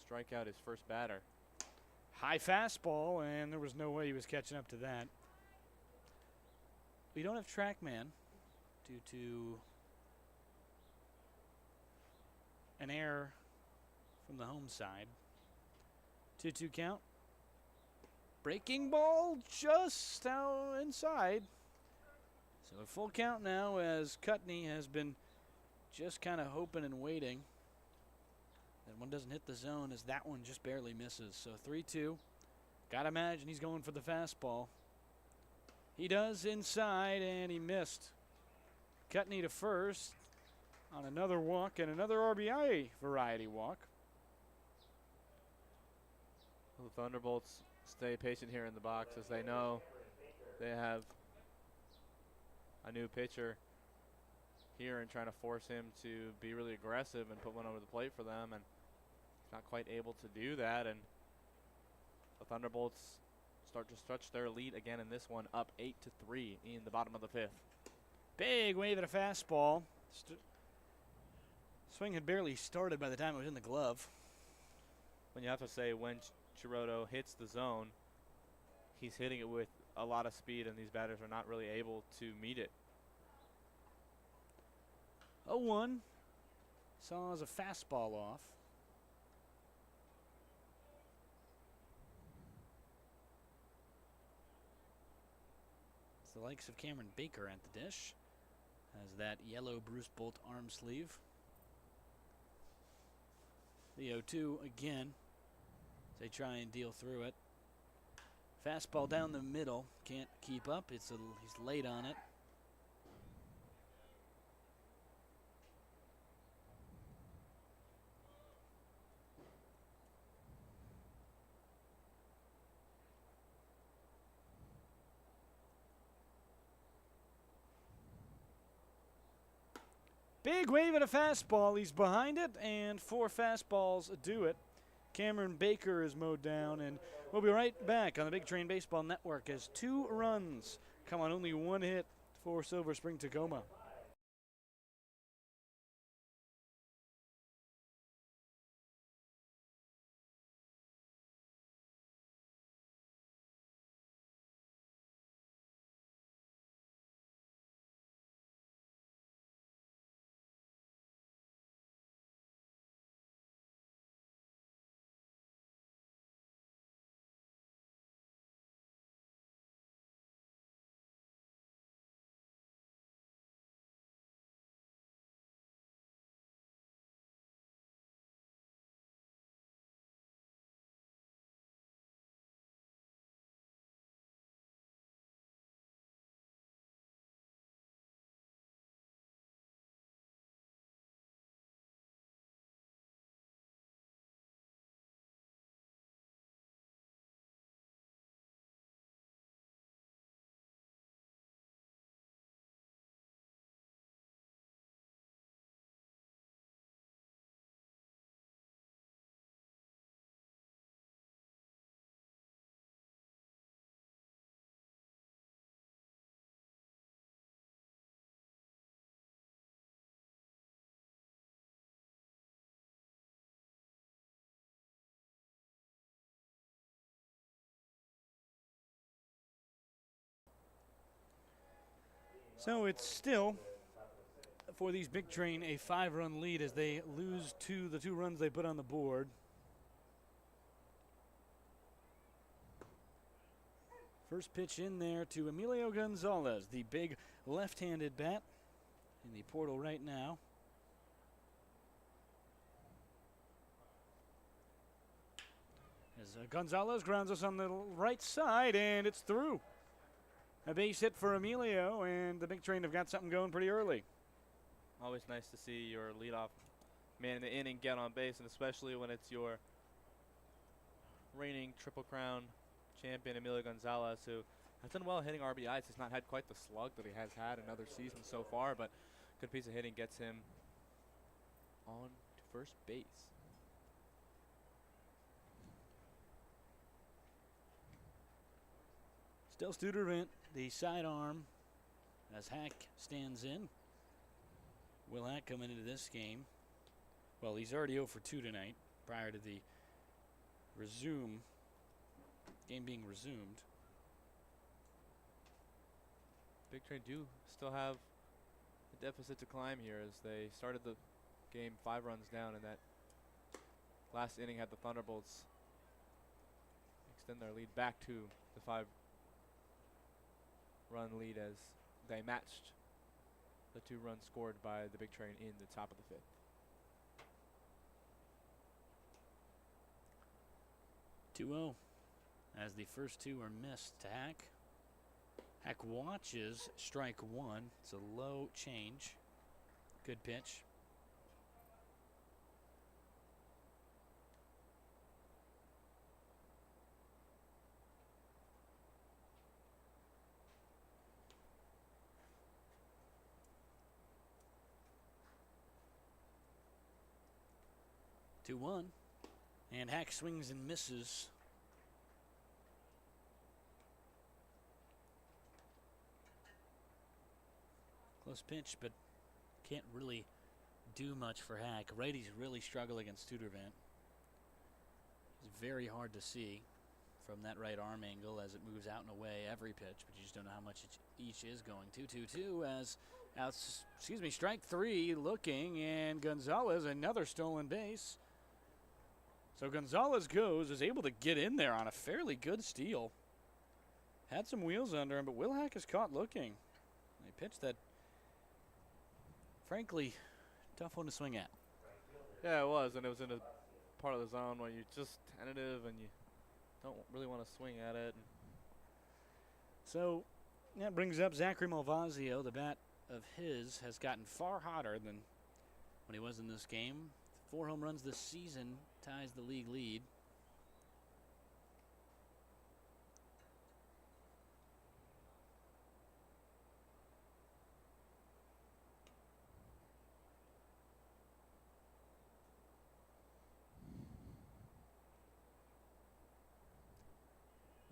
strike out his first batter. High fastball, and there was no way he was catching up to that. We don't have TrackMan due to an error from the home side. 2-2 count. Breaking ball just out inside. So a full count now as Cutney has been just kind of hoping and waiting. That one doesn't hit the zone as that one just barely misses. So 3-2. Gotta imagine he's going for the fastball. He does inside, and he missed. Cutney to first on another walk and another RBI variety walk. Well, the Thunderbolts stay patient here in the box as they know they have a new pitcher here and trying to force him to be really aggressive and put one over the plate for them, and he's not quite able to do that, and the Thunderbolts start to stretch their lead again in this one, up 8-3 in the bottom of the fifth. Big wave at a fastball. Swing had barely started by the time it was in the glove. When you have to say when Chiroto hits the zone, he's hitting it with a lot of speed, and these batters are not really able to meet it. 0-1. Saws a fastball off. It's the likes of Cameron Baker at the dish. Has that yellow Bruce Bolt arm sleeve. The 0-2 again. They try and deal through it. Fastball down the middle. Can't keep up. He's late on it. Big wave at a fastball. He's behind it, and 4 fastballs do it. Cameron Baker is mowed down, and we'll be right back on the Big Train Baseball Network as 2 runs come on only 1 hit for Silver Spring-Takoma. So it's still, for these Big Train, a 5-run lead as they lose the 2 runs they put on the board. First pitch in there to Emilio Gonzalez, the big left-handed bat in the portal right now. As Gonzalez grounds us on the right side, and it's through. A base hit for Emilio, and the Big Train have got something going pretty early. Always nice to see your leadoff man in the inning get on base, and especially when it's your reigning Triple Crown champion Emilio Gonzalez, who has done well hitting RBIs. He's not had quite the slug that he has had in other seasons so far, but good piece of hitting gets him on to first base. Still Studervant, the sidearm, as Hack stands in. Will Hack coming into this game. Well, he's already 0 for 2 tonight, prior to the game being resumed. Big Train do still have a deficit to climb here as they started the game 5 runs down, and that last inning had the Thunderbolts extend their lead back to the 5-run lead as they matched the 2 runs scored by the Big Train in the top of the 5th. 2-0 as the first 2 are missed to Hack. Hack watches strike 1. It's a low change. Good pitch. Two one, and Hack swings and misses. Close pitch, but can't really do much for Hack. Righties really struggle against Studervant. It's very hard to see from that right arm angle as it moves out and away every pitch, but you just don't know how much each is going. 2-2-2 as strike 3 looking, and Gonzalez another stolen base. So Gonzalez is able to get in there on a fairly good steal. Had some wheels under him, but Will Hack is caught looking. They pitched that, frankly, tough one to swing at. Yeah, it was, and it was in a part of the zone where you're just tentative and you don't really want to swing at it. So that brings up Zachary Malvazio. The bat of his has gotten far hotter than when he was in this game. 4 home runs this season ties the league lead.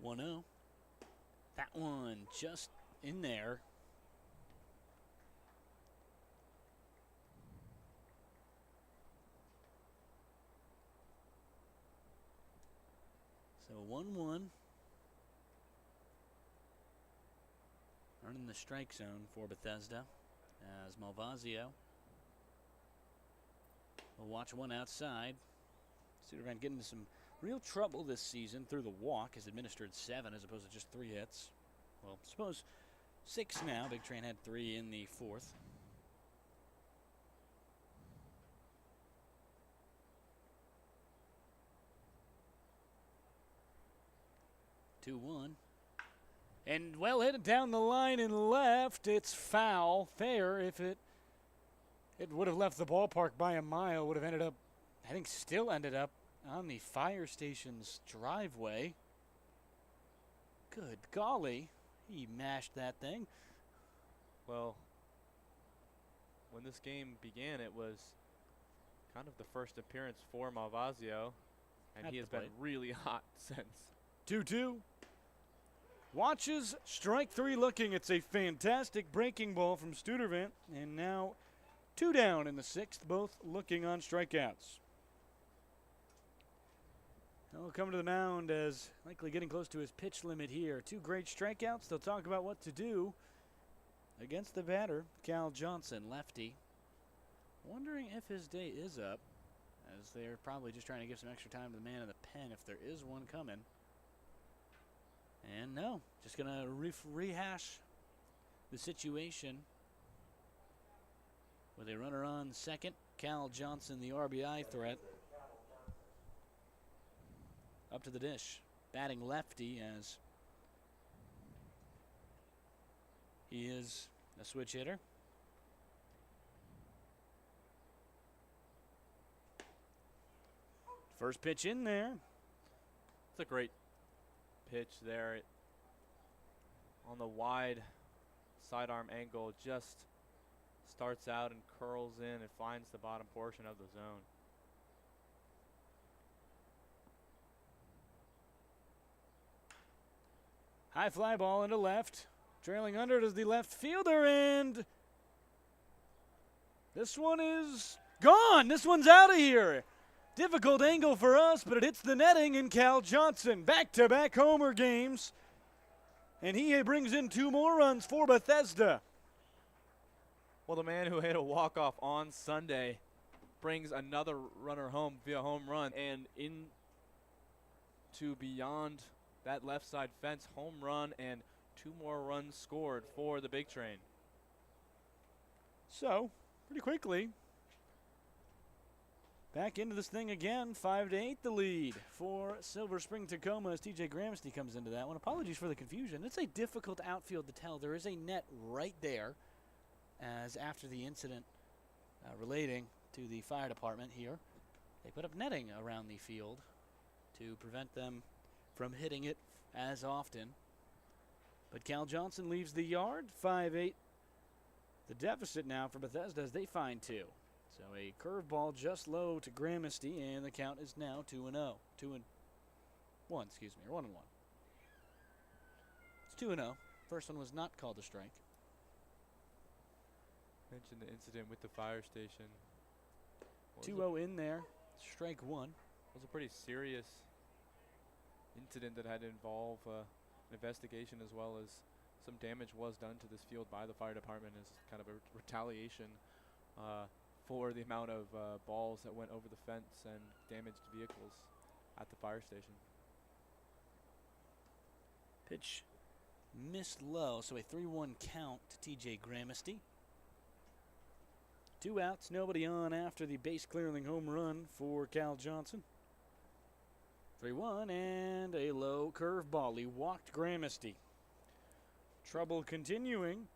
One 0. That one just in there. So 1-1. Earning the strike zone for Bethesda as Malvazio will watch one outside. Studervant getting into some real trouble this season through the walk. Has administered 7 as opposed to just 3 hits. Well, suppose 6 now. Big Train had 3 in the 4th. Two one, and well hit down the line and left. It's foul. Fair if it would have left the ballpark by a mile. Would have ended up, I think, still ended up on the fire station's driveway. Good golly, he mashed that thing. Well, when this game began, it was kind of the first appearance for Malvazio, and he has been really hot since. 2-2. Watches strike 3 looking. It's a fantastic breaking ball from Studervant, and now 2 down in the 6th, both looking on strikeouts. He'll come to the mound as likely getting close to his pitch limit here. 2 great strikeouts. They'll talk about what to do against the batter, Cal Johnson, lefty. Wondering if his day is up, as they're probably just trying to give some extra time to the man in the pen if there is one coming. And no, just going to rehash the situation with a runner on second. Cal Johnson, the RBI threat. Up to the dish. Batting lefty, as he is a switch hitter. First pitch in there. It's a great pitch there. On the wide sidearm angle, just starts out and curls in and finds the bottom portion of the zone. High fly ball into left. Trailing under it is the left fielder, and this one is gone. This one's out of here. Difficult angle for us, but it hits the netting, and Cal Johnson back-to-back homer games. And he brings in 2 more runs for Bethesda. Well, the man who hit a walk-off on Sunday brings another runner home via home run, and into beyond that left side fence, home run, and 2 more runs scored for the Big Train. So, pretty quickly, back into this thing again. 5-8 the lead for Silver Spring-Takoma as TJ Gramsty comes into that one. Apologies for the confusion. It's a difficult outfield to tell. There is a net right there, as after the incident relating to the fire department here, they put up netting around the field to prevent them from hitting it as often. But Cal Johnson leaves the yard. 5-8 the deficit now for Bethesda as they find 2. So a curveball just low to Gramsty, and the count is now 2-0. 2-1, excuse me, or 1-1. It's 2-0. First one was not called a strike. Mentioned the incident with the fire station. 2-0 in there. Strike 1. It was a pretty serious incident that had to involve an investigation, as well as some damage was done to this field by the fire department as kind of a retaliation for the amount of balls that went over the fence and damaged vehicles at the fire station. Pitch missed low, so a 3-1 count to TJ Gramsty. 2 outs, nobody on after the base clearing home run for Cal Johnson. 3-1 and a low curveball. He walked Gramsty. Trouble continuing.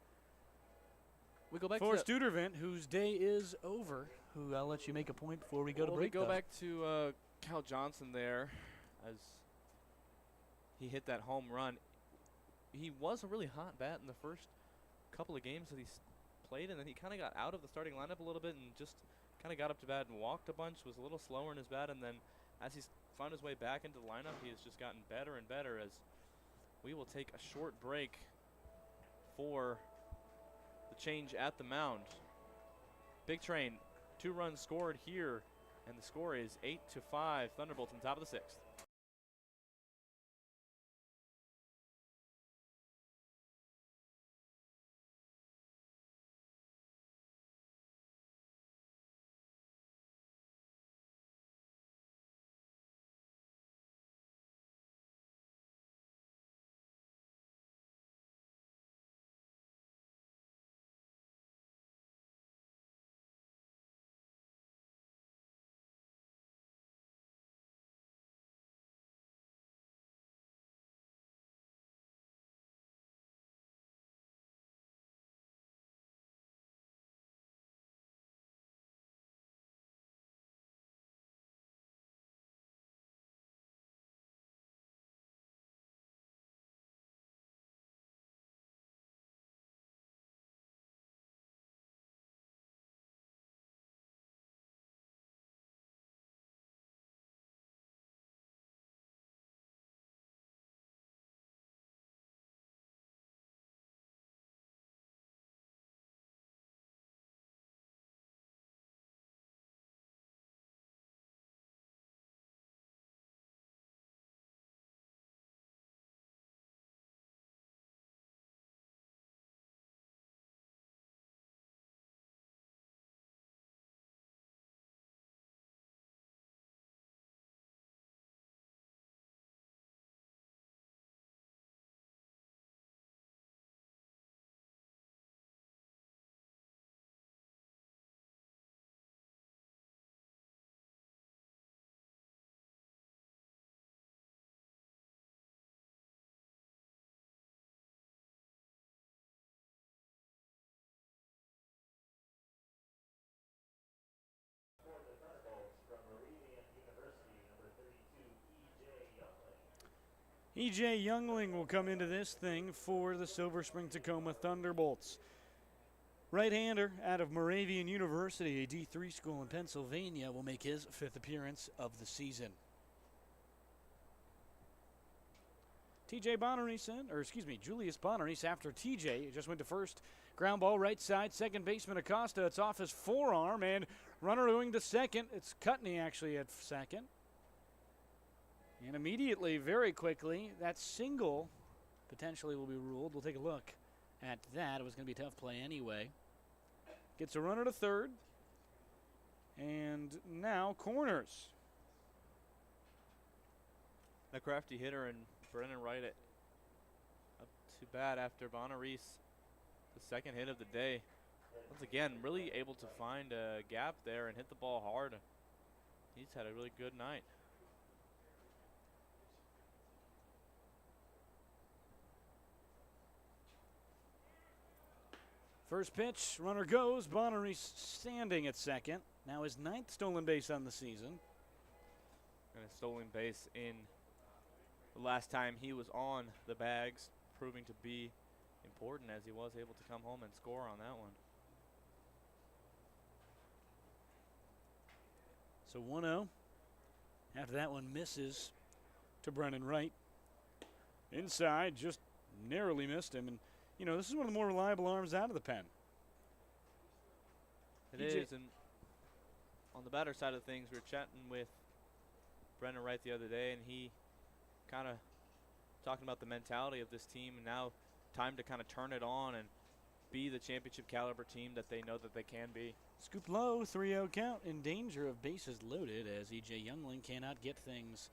We go back for to Studervant, whose day is over, who I'll let you make a point before we go to break. We go back to Cal Johnson there, as he hit that home run. He was a really hot bat in the first couple of games that he played, and then he kind of got out of the starting lineup a little bit and just kind of got up to bat and walked a bunch, was a little slower in his bat, and then as he's found his way back into the lineup, he has just gotten better and better. As we will take a short break for the change at the mound. Big Train, 2 runs scored here, and the score is 8-5. Thunderbolts on top of the 6th. E.J. Youngling will come into this thing for the Silver Spring-Takoma Thunderbolts. Right-hander out of Moravian University, a D3 school in Pennsylvania, will make his 5th appearance of the season. Julius Bonaris after TJ just went to first. Ground ball right side, second baseman Acosta. It's off his forearm, and runner going to second. It's Cutney actually at second. And immediately, very quickly, that single potentially will be ruled. We'll take a look at that. It was going to be a tough play anyway. Gets a runner to third. And now corners. A crafty hitter and Brennan Wright up to bat after Bonaris, the second hit of the day. Once again, really able to find a gap there and hit the ball hard. He's had a really good night. First pitch, runner goes. Bonaris standing at second. Now his 9th stolen base on the season. And a stolen base in the last time he was on the bags, proving to be important as he was able to come home and score on that one. So 1-0. After that one misses to Brennan Wright. Inside, just narrowly missed him. And, you know, this is one of the more reliable arms out of the pen. It is, and on the batter side of things, we were chatting with Brennan Wright the other day, and he kind of talking about the mentality of this team, and now time to kind of turn it on and be the championship caliber team that they know that they can be. Scoop low, 3-0 count, in danger of bases loaded as E.J. Youngling cannot get things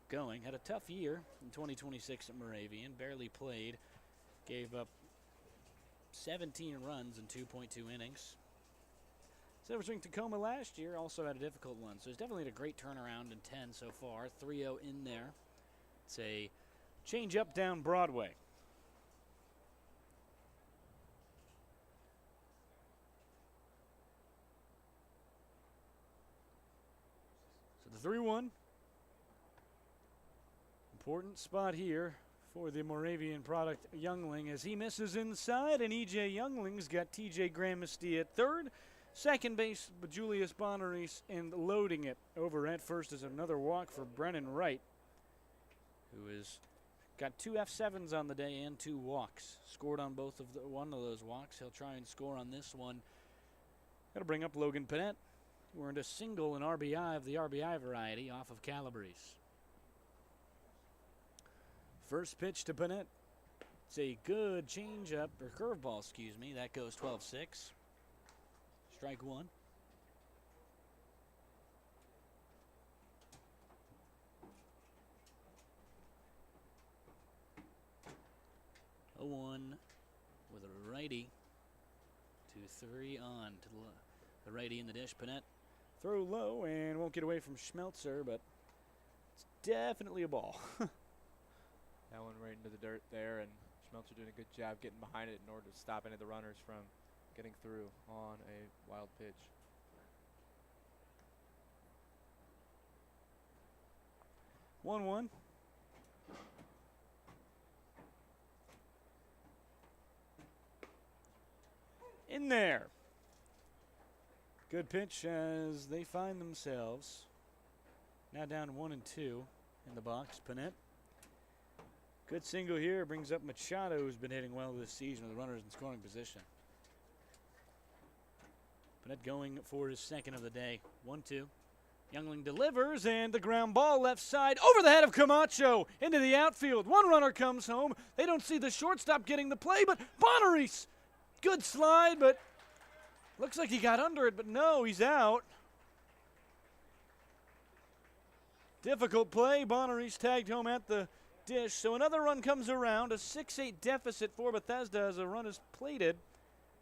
going. Had a tough year in 2026 at Moravian, barely played, gave up 17 runs in 2.2 innings. Silver Spring-Takoma last year also had a difficult one, so it's definitely had a great turnaround in 10 so far. 3-0 in there. It's a change up down Broadway. So the 3-1. Important spot here for the Moravian product Youngling as he misses inside, and E.J. Youngling's got T.J. Gramesty at third. Second base, Julius Bonaris, and loading it over at first is another walk for Brennan Wright, who has got 2 F7s on the day and 2 walks. Scored on one of those walks. He'll try and score on this one. Got to bring up Logan Panett, who earned a single and RBI of the RBI variety off of Calabrese. First pitch to Panett. It's a good changeup, or curveball, excuse me. That goes 12-6. Strike one. A 1 with a righty. 2-3 on to the righty in the dish. Panett throw low and won't get away from Schmelzer, but it's definitely a ball. That one right into the dirt there, and Schmelzer doing a good job getting behind it in order to stop any of the runners from getting through on a wild pitch. One. In there. Good pitch as they find themselves now down 1-2 in the box. Panett. Good single here, brings up Machado, who's been hitting well this season with runners in scoring position. Panett going for his second of the day. 1-2. Youngling delivers, and the ground ball left side over the head of Camacho into the outfield. One runner comes home. They don't see the shortstop getting the play, but Bonaris, good slide, but looks like he got under it, but no, he's out. Difficult play. Bonaris tagged home at the dish, so another run comes around. A 6-8 deficit for Bethesda as a run is plated,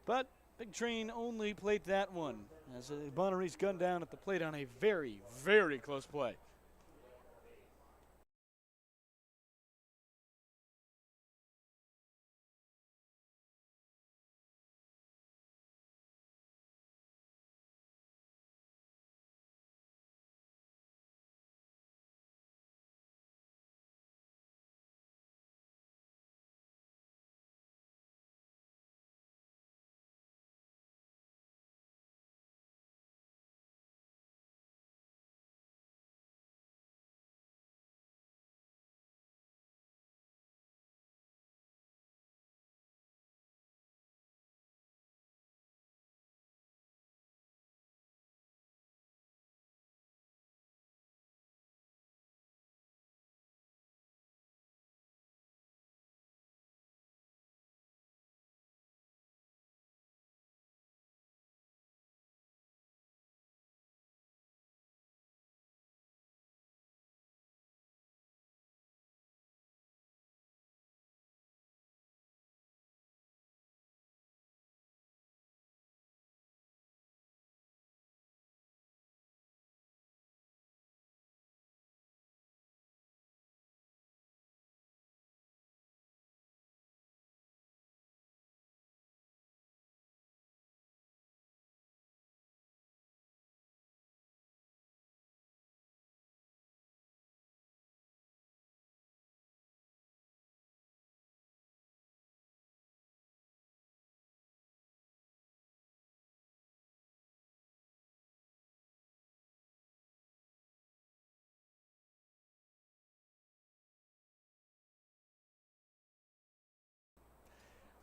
but Big Train only played that one as Bonaris gunned down at the plate on a very, very close play.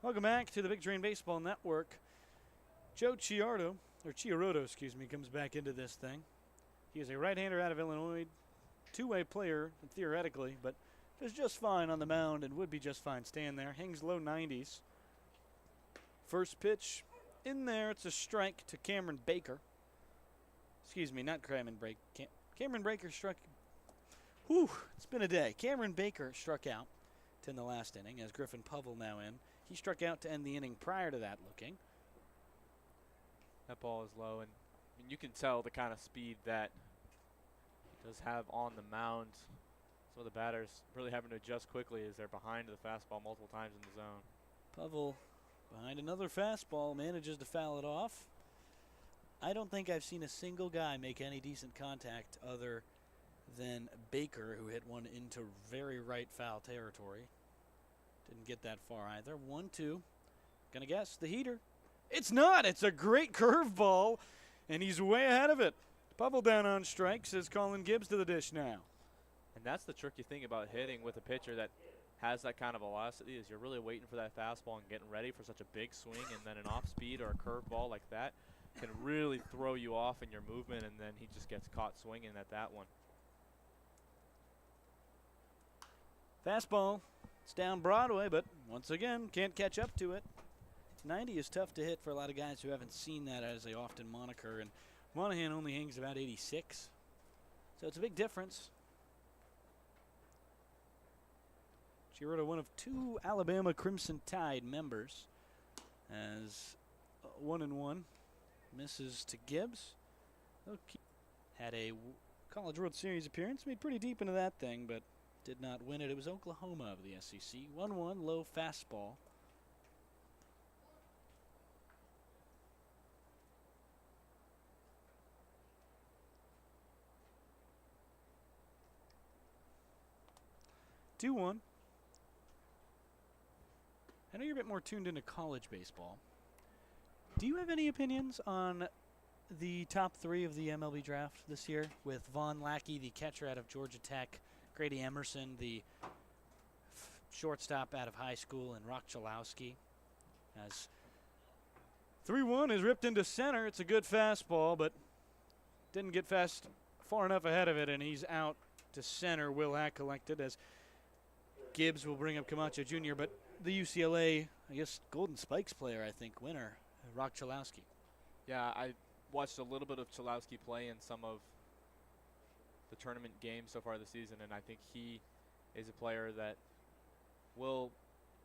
Welcome back to the Big Train Baseball Network. Joe Chiarotto, comes back into this thing. He is a right-hander out of Illinois, two-way player, theoretically, but does just fine on the mound and would be just fine staying there. Hangs low 90s. First pitch in there. It's a strike to Cameron Baker. Excuse me, not Cameron Baker. Cameron Baker struck. Whew, it's been a day. Cameron Baker struck out in the last inning as Griffin Povell now in. He struck out to end the inning prior to that looking. That ball is low, and you can tell the kind of speed that he does have on the mound. Some of the batters really having to adjust quickly as they're behind the fastball multiple times in the zone. Povell behind another fastball, manages to foul it off. I don't think I've seen a single guy make any decent contact other than Baker, who hit one into very right foul territory. Didn't get that far either. 1-2. Gonna guess the heater. It's not. It's a great curveball, and he's way ahead of it. Povell down on strike, says Colin Gibbs to the dish now. And that's the tricky thing about hitting with a pitcher that has that kind of velocity is you're really waiting for that fastball and getting ready for such a big swing, and then an off speed or a curveball like that can really throw you off in your movement, and then he just gets caught swinging at that one. Fastball. It's down Broadway, but once again, can't catch up to it. 90 is tough to hit for a lot of guys who haven't seen that as a often moniker, and Monahan only hangs about 86. So it's a big difference. Chiarotto, one of two Alabama Crimson Tide members, as 1-1. Misses to Gibbs. Had a College World Series appearance, made pretty deep into that thing, but did not win it. It was Oklahoma of the SEC. 1-1, low fastball. I know you're a bit more tuned into college baseball. Do you have any opinions on the top three of the MLB draft this year, with Vaughn Lackey, the catcher out of Georgia Tech, Grady Emerson, the shortstop out of high school, and Rock Chalowski? As 3-1 is ripped into center. It's a good fastball, but didn't get far enough ahead of it, and he's out to center. Will Hack collected as Gibbs will bring up Camacho Jr., but the UCLA, I guess, Golden Spikes player, I think, winner, Rock Chalowski. Yeah, I watched a little bit of Chalowski play in some of the tournament games so far this season, and I think he is a player that will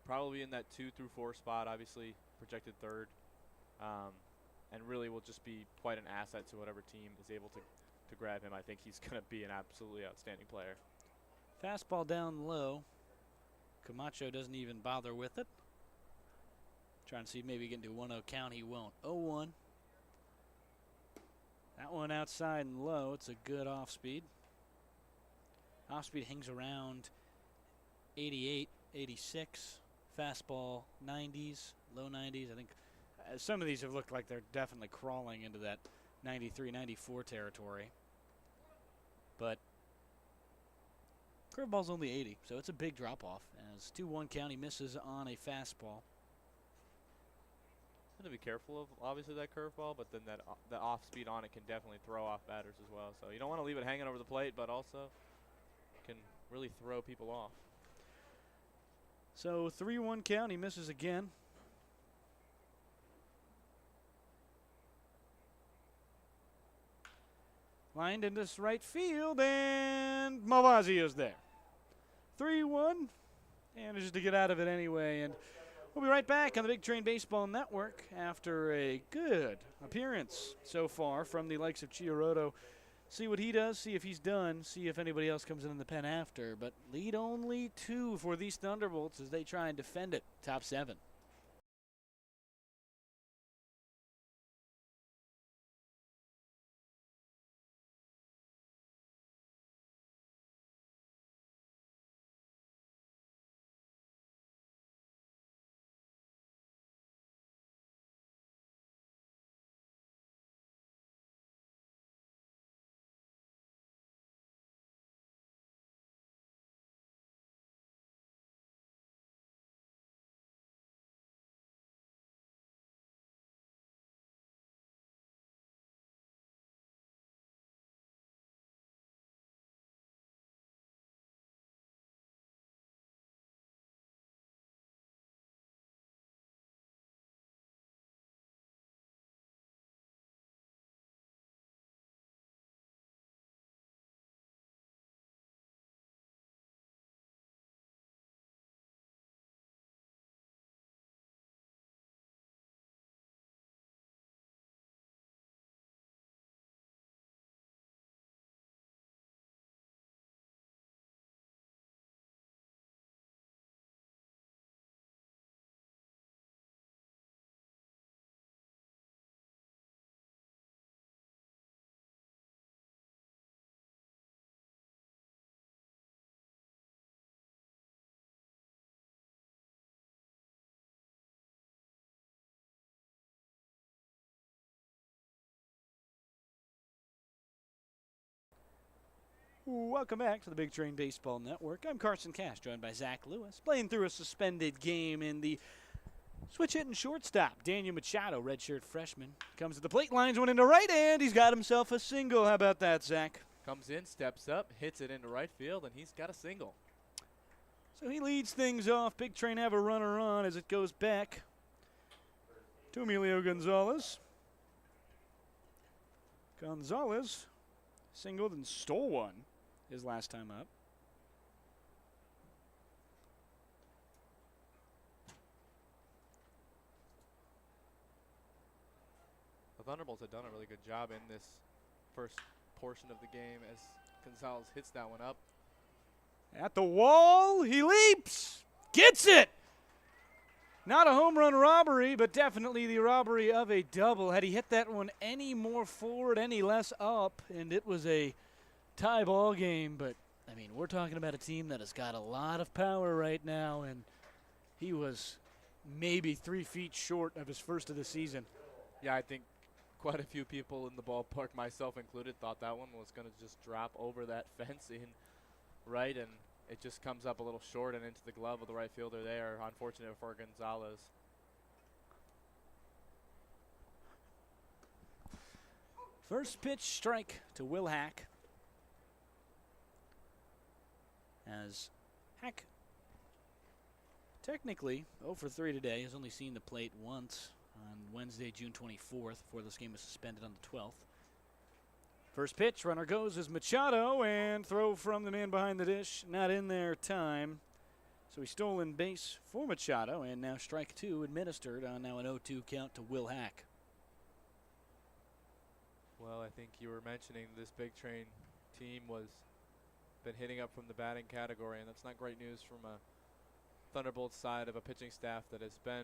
probably be in that 2 through 4 spot, obviously projected third, and really will just be quite an asset to whatever team is able to grab him. I think he's going to be an absolutely outstanding player. Fastball down low. Camacho doesn't even bother with it. Trying to see if maybe he can do 1-0 count. He won't. 0-1. That one outside and low. It's a good off speed. Off speed hangs around 88, 86. Fastball 90s, low 90s. I think some of these have looked like they're definitely crawling into that 93, 94 territory. But curveball's only 80, so it's a big drop-off. As 2-1 count, he misses on a fastball. Going to be careful of, obviously, that curveball, but then the off speed on it can definitely throw off batters as well. So you don't want to leave it hanging over the plate, but also can really throw people off. So 3-1 count, he misses again. Lined into right field, and Mavazzi is there. 3-1, manages to get out of it anyway, and we'll be right back on the Big Train Baseball Network after a good appearance so far from the likes of Chiarotto. See what he does, see if he's done, see if anybody else comes in the pen after. But lead only 2 for these Thunderbolts as they try and defend it. Top 7. Welcome back to the Big Train Baseball Network. I'm Carson Cash, joined by Zach Lewis, playing through a suspended game in the switch hitting shortstop. Daniel Machado, redshirt freshman, comes to the plate, lines one into right, and he's got himself a single. How about that, Zach? Comes in, steps up, hits it into right field, and he's got a single. So he leads things off. Big Train have a runner on as it goes back to Emilio Gonzalez. Gonzalez singled and stole one his last time up. The Thunderbolts have done a really good job in this first portion of the game as Gonzalez hits that one up. At the wall, he leaps, gets it. Not a home run robbery, but definitely the robbery of a double. Had he hit that one any more forward, any less up, and it was a tie ball game. But, I mean, we're talking about a team that has got a lot of power right now, and he was maybe 3 feet short of his first of the season. Yeah, I think quite a few people in the ballpark, myself included, thought that one was going to just drop over that fence in right, and it just comes up a little short and into the glove of the right fielder there. Unfortunate for Gonzalez. First pitch strike to Will Hack. As Hack, technically 0 for 3 today, has only seen the plate once on Wednesday, June 24th, before this game was suspended on the 12th. First pitch, runner goes as Machado, and throw from the man behind the dish, not in there time. So he stolen base for Machado, and now strike 2 administered on now an 0-2 count to Will Hack. Well, I think you were mentioning this Big Train team was been hitting up from the batting category, and that's not great news from a Thunderbolts side of a pitching staff that has been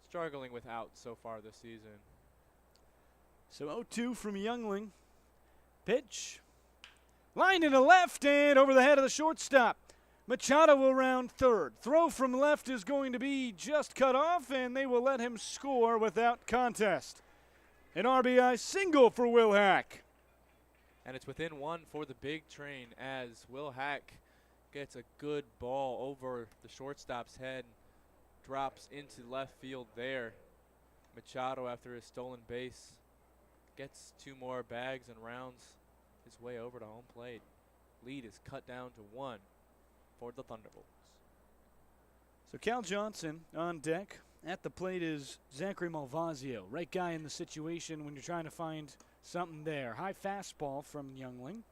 struggling with outs so far this season. So 0-2 from Youngling. Pitch. Line into left and over the head of the shortstop. Machado will round third. Throw from left is going to be just cut off, and they will let him score without contest. An RBI single for Will Hack. And it's within 1 for the Big Train as Will Hack gets a good ball over the shortstop's head, drops into left field there. Machado, after his stolen base, gets 2 more bags and rounds his way over to home plate. Lead is cut down to 1 for the Thunderbolts. So Cal Johnson on deck. At the plate is Zachary Malvazio. Right guy in the situation when you're trying to find something there. High fastball from Youngling.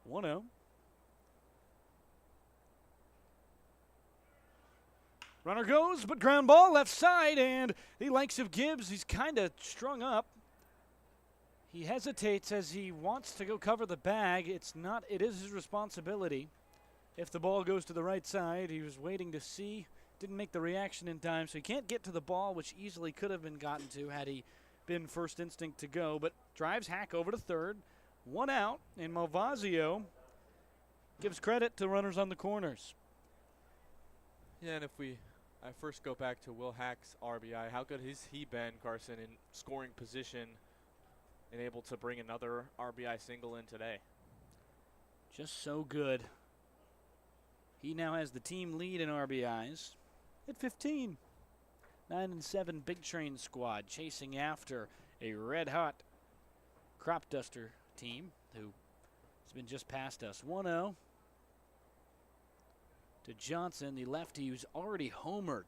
One-0. Runner goes, but ground ball left side, and the likes of Gibbs, he's kind of strung up. He hesitates as he wants to go cover the bag. It is his responsibility. If the ball goes to the right side, he was waiting to see, didn't make the reaction in time, so he can't get to the ball, which easily could have been gotten to had he been first instinct to go, but drives Hack over to third. 1 out, and Malvazio gives credit to runners on the corners. Yeah, and if I first go back to Will Hack's RBI, how good has he been, Carson, in scoring position and able to bring another RBI single in today? Just so good. He now has the team lead in RBIs at 15. 9-7 Big Train squad chasing after a red-hot crop duster team who has been just past us. 1-0 to Johnson, the lefty who's already homered.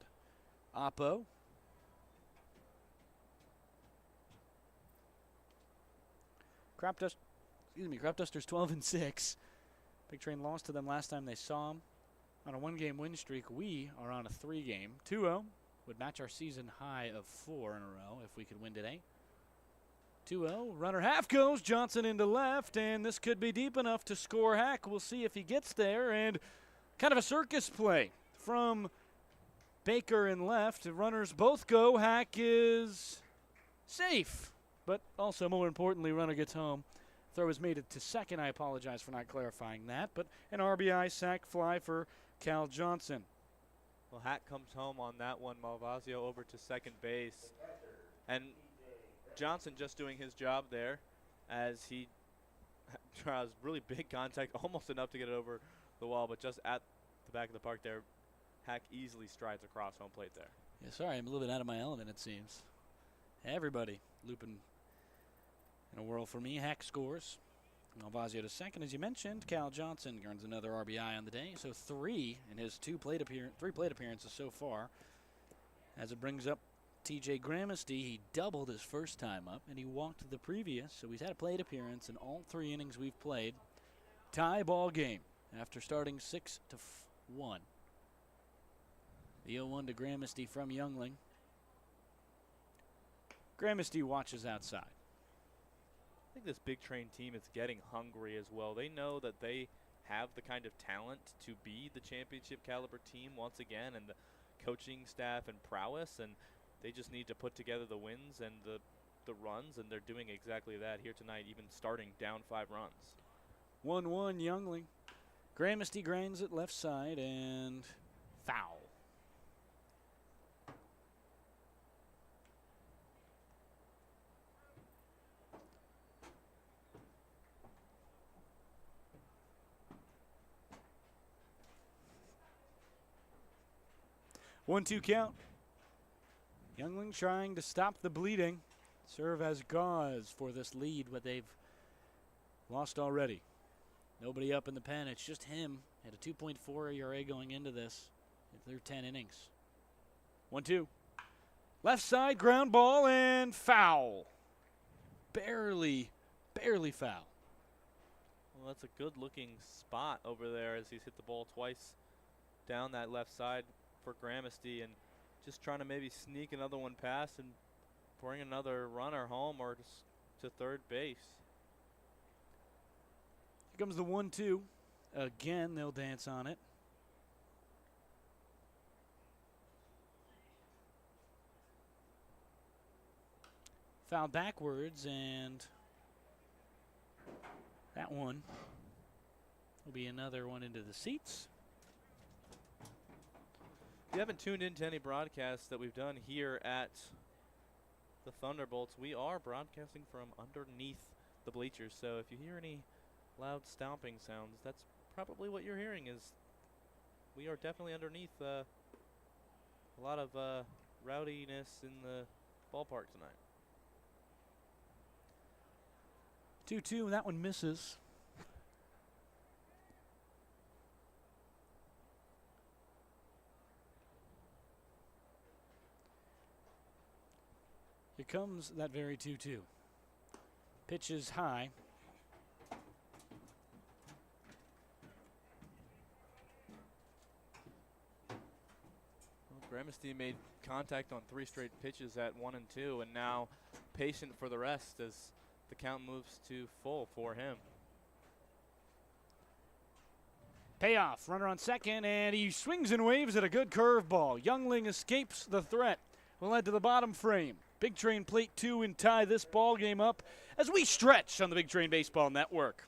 Oppo. Crop Dusters 12-6. Big Train lost to them last time they saw them. On a 1-game win streak, we are on a 3-game. 2-0 would match our season high of 4 in a row if we could win today. 2-0, runner half goes, Johnson into left, and this could be deep enough to score Hack. We'll see if he gets there, and kind of a circus play from Baker in left. Runners both go. Hack is safe, but also more importantly, runner gets home. Throw is made it to second. I apologize for not clarifying that, but an RBI sac fly for Cal Johnson. Well, Hack comes home on that one. Malvasio over to second base. And Johnson just doing his job there as he draws really big contact, almost enough to get it over the wall, but just at the back of the park there, Hack easily strides across home plate there. Yeah, sorry, I'm a little bit out of my element, it seems. Everybody looping in a whirl for me. Hack scores. Malvasio to second, as you mentioned. Cal Johnson earns another RBI on the day, so 3 in his 3 plate appearances so far. As it brings up TJ Gramesty, he doubled his first time up, and he walked the previous, so he's had a plate appearance in all 3 innings we've played. Tie ball game after starting 6-1. The 0-1 to Gramesty from Youngling. Gramesty watches outside. I think this Big Train team is getting hungry as well. They know that they have the kind of talent to be the championship caliber team once again, and the coaching staff and prowess, and they just need to put together the wins and the runs, and they're doing exactly that here tonight, even starting down 5 runs. 1-1 Youngling. Gramesty grinds it left side and foul. One-two count. Youngling trying to stop the bleeding. Serve as gauze for this lead, but they've lost already. Nobody up in the pen. It's just him. Had a 2.4 ERA going into this through 10 innings. 1-2. Left side ground ball and foul. Barely foul. Well, that's a good-looking spot over there as he's hit the ball twice down that left side for Gramesty, and just trying to maybe sneak another one past and bring another runner home or just to third base. Here comes the 1-2. Again, they'll dance on it. Foul backwards, and that one will be another one into the seats. If you haven't tuned into any broadcasts that we've done here at the Thunderbolts, we are broadcasting from underneath the bleachers. So if you hear any loud stomping sounds, that's probably what you're hearing. Is we are definitely underneath a lot of rowdiness in the ballpark tonight. 2-2, and that one misses. Here comes that very 2-2. Pitch is high. Well, Gramesty made contact on 3 straight pitches at 1 and 2, and now patient for the rest as the count moves to full for him. Payoff, runner on second, and he swings and waves at a good curveball. Youngling escapes the threat. Will head to the bottom frame. Big Train Plate 2 and tie this ball game up as we stretch on the Big Train Baseball Network.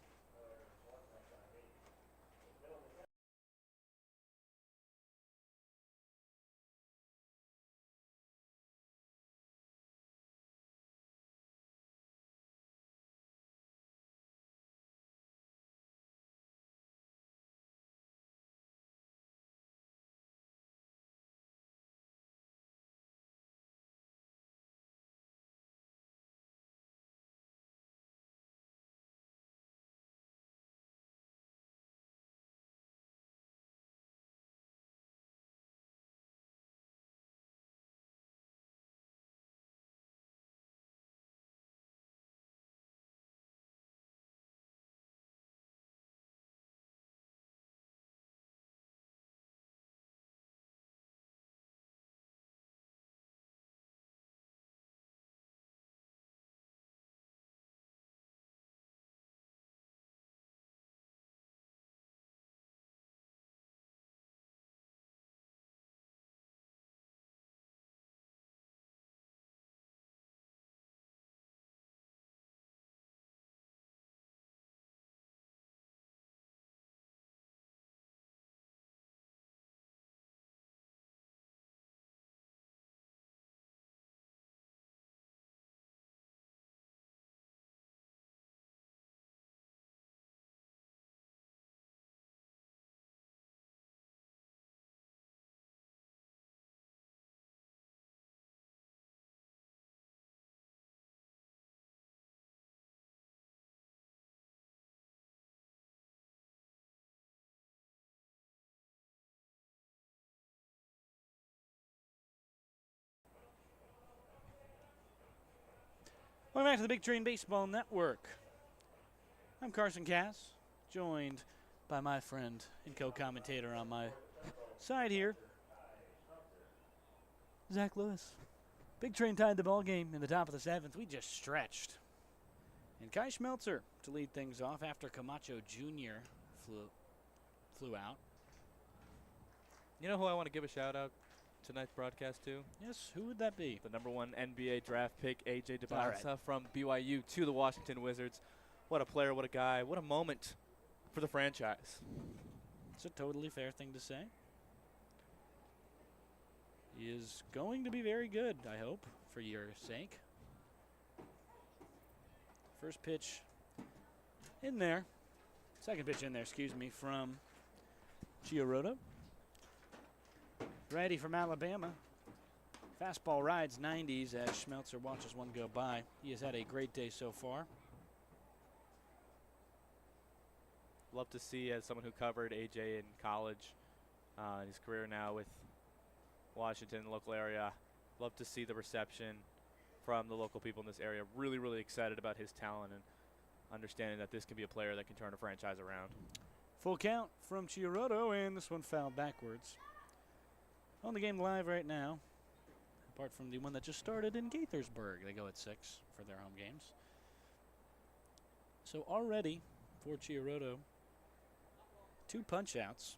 Welcome back to the Big Train Baseball Network. I'm Carson Cass, joined by my friend and co-commentator on my side here, Zach Lewis. Big Train tied the ball game in the top of the 7th. We just stretched. And Kai Schmelzer to lead things off after Camacho Jr. flew out. You know who I want to give a shout-out tonight's broadcast to? Yes, who would that be? The #1 NBA draft pick, A.J. All right. DeBasa from BYU to the Washington Wizards. What a player, what a guy, what a moment for the franchise. It's a totally fair thing to say. He is going to be very good, I hope, for your sake. First pitch in there. Second pitch in there, excuse me, from Chiarotto. Righty from Alabama. Fastball rides 90s as Schmelzer watches one go by. He has had a great day so far. Love to see, as someone who covered AJ in college, in his career now with Washington, the local area, love to see the reception from the local people in this area. Really, really excited about his talent and understanding that this can be a player that can turn a franchise around. Full count from Chiarotto, and this one fouled backwards. On the game live right now, apart from the one that just started in Gaithersburg. They go at 6 for their home games. So already for Chiarotto, 2 punch-outs.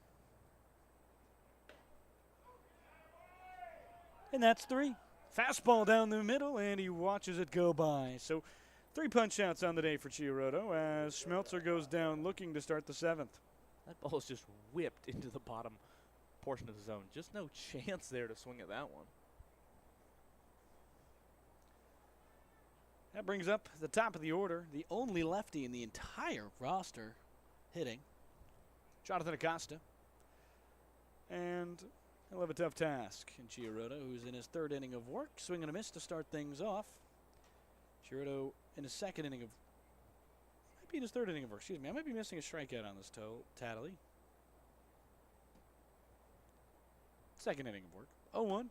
And that's 3. Fastball down the middle, and he watches it go by. So 3 punch-outs on the day for Chiarotto as Schmelzer goes down looking to start the 7th. That ball is just whipped into the bottom portion of the zone. Just no chance there to swing at that one. That brings up the top of the order, the only lefty in the entire roster hitting, Jonathan Acosta. And he'll have a tough task in Chiarotto, who's in his 3rd inning of work, swing and a miss to start things off. Chiarotto in his 2nd inning of, might be in his 3rd inning of work, excuse me. I might be missing a strikeout on this tally. 2nd inning of work. 0-1.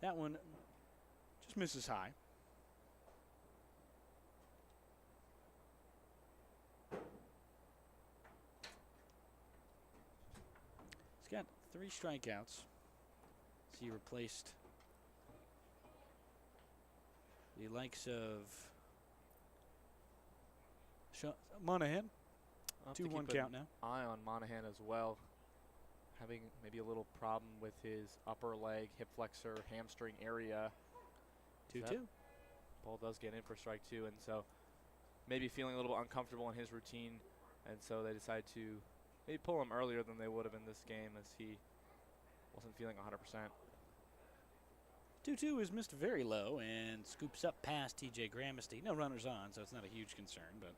That one just misses high. He's got 3 strikeouts. He replaced the likes of Monahan. 2-1 count now. Eye on Monahan as well. Having maybe a little problem with his upper leg, hip flexor, hamstring area. 2-2. Ball does get in for strike 2, and so maybe feeling a little uncomfortable in his routine, and so they decide to maybe pull him earlier than they would have in this game as he wasn't feeling 100%. 2-2 is missed very low and scoops up past TJ Gramesty. No runners on, so it's not a huge concern, but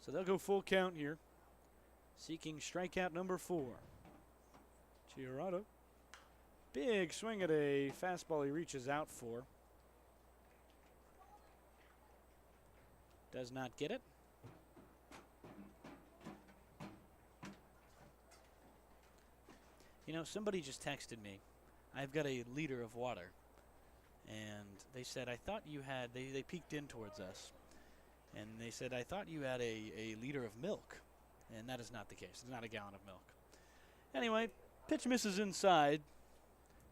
so they'll go full count here, seeking strikeout number 4. Chiarotto. Big swing at a fastball he reaches out for. Does not get it. You know, somebody just texted me. I've got a liter of water. And they said, I thought you had, they peeked in towards us. And they said, I thought you had a liter of milk. And that is not the case. It's not a gallon of milk. Anyway, pitch misses inside.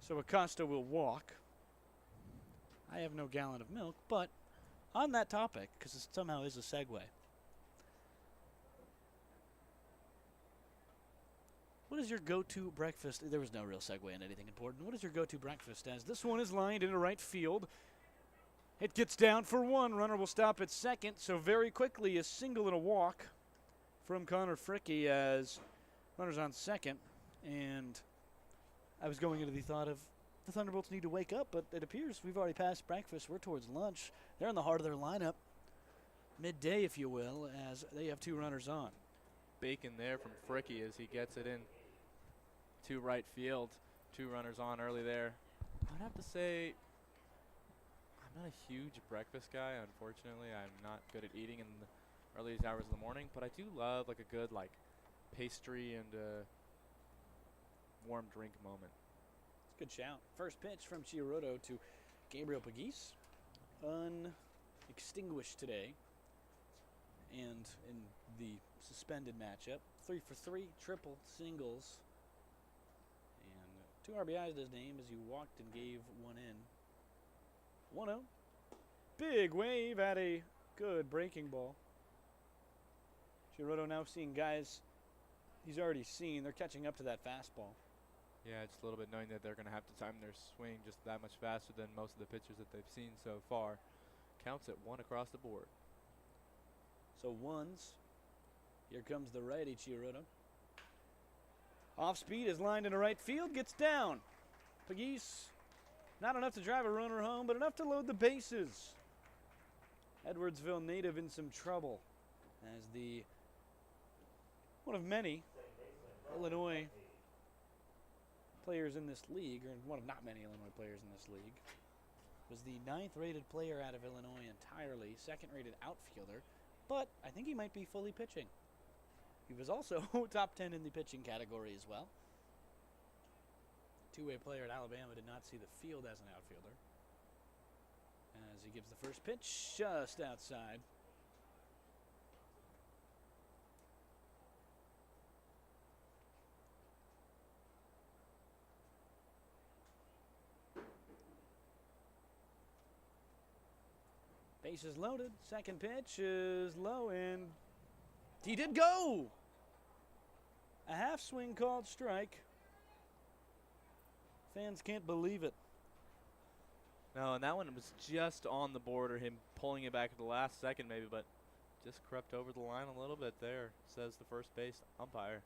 So Acosta will walk. I have no gallon of milk, but on that topic, because it somehow is a segue. What is your go-to breakfast? There was no real segue in anything important. What is your go-to breakfast as this one is lined into right field? It gets down for 1. Runner will stop at 2nd. So very quickly a single and a walk from Connor Fricke as runners on 2nd. And I was going into the thought of the Thunderbolts need to wake up, but it appears we've already passed breakfast. We're towards lunch. They're in the heart of their lineup. Midday, if you will, as they have 2 runners on. Bacon there from Fricke as he gets it in to right field. 2 runners on early there. I'd have to say I'm not a huge breakfast guy, unfortunately. I'm not good at eating in the early hours of the morning, but I do love like a good like pastry and warm drink moment. It's a good shout. First pitch from Chiaroto to Gabriel Pagis. Unextinguished today. And in the suspended matchup, 3 for 3, triple, singles. And 2 RBIs to his name as he walked and gave one in. 1-0. Big wave at a good breaking ball. Chiaroto now seeing guys he's already seen. They're catching up to that fastball. Yeah, just a little bit knowing that they're going to have to time their swing just that much faster than most of the pitchers that they've seen so far. Counts at 1 across the board. So ones. Here comes the righty, Chiaroto. Off speed is lined into right field, gets down. Pagis, not enough to drive a runner home, but enough to load the bases. Edwardsville native in some trouble as the one of many Illinois players in this league, or one of not many Illinois players in this league, was the 9th rated player out of Illinois entirely, 2nd rated outfielder, but I think he might be fully pitching. He was also top 10 in the pitching category as well. Two-way player at Alabama did not see the field as an outfielder. As he gives the first pitch just outside. Bases loaded. Second pitch is low, and he did go. A half swing called strike. Fans can't believe it. No, and that one was just on the border, him pulling it back at the last second maybe, but just crept over the line a little bit there, says the first base umpire.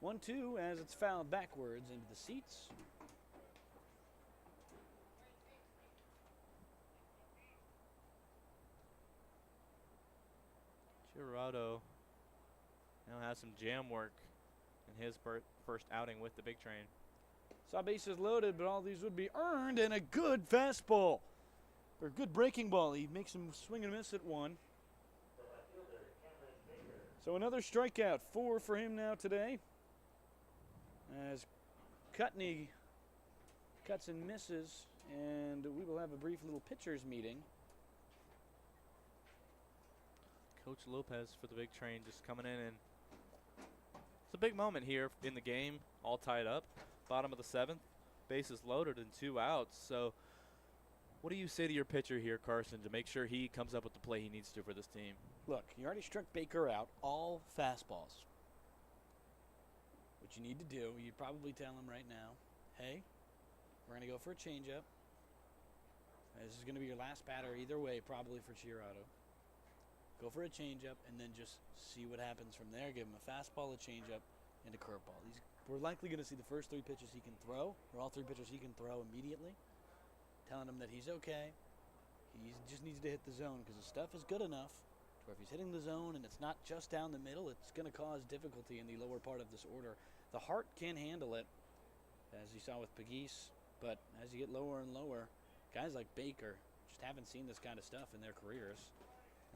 1-2 as it's fouled backwards into the seats. Chiaroto now has some jam work in his first outing with the big train. Saw bases loaded, but all these would be earned, and a good fastball. Or good breaking ball. He makes him swing and miss at one. So another strikeout. 4 for him now today. As Cutney cuts and misses, and we will have a brief little pitchers meeting. Coach Lopez for the big train just coming in, and it's a big moment here in the game, all tied up. Bottom of the 7th, bases loaded and 2 outs. So what do you say to your pitcher here, Carson, to make sure he comes up with the play he needs to for this team? Look, you already struck Baker out, all fastballs. What you need to do, you'd probably tell him right now, hey, we're going to go for a changeup. This is going to be your last batter either way, probably for Chiaroto. Go for a changeup and then just see what happens from there. Give him a fastball, a changeup, and a curveball. We're likely going to see the first 3 pitches he can throw, or all 3 pitches he can throw immediately, telling him that he's okay. He just needs to hit the zone because the stuff is good enough to where if he's hitting the zone and it's not just down the middle, it's going to cause difficulty in the lower part of this order. The heart can handle it, as you saw with Pagis, but as you get lower and lower, guys like Baker just haven't seen this kind of stuff in their careers.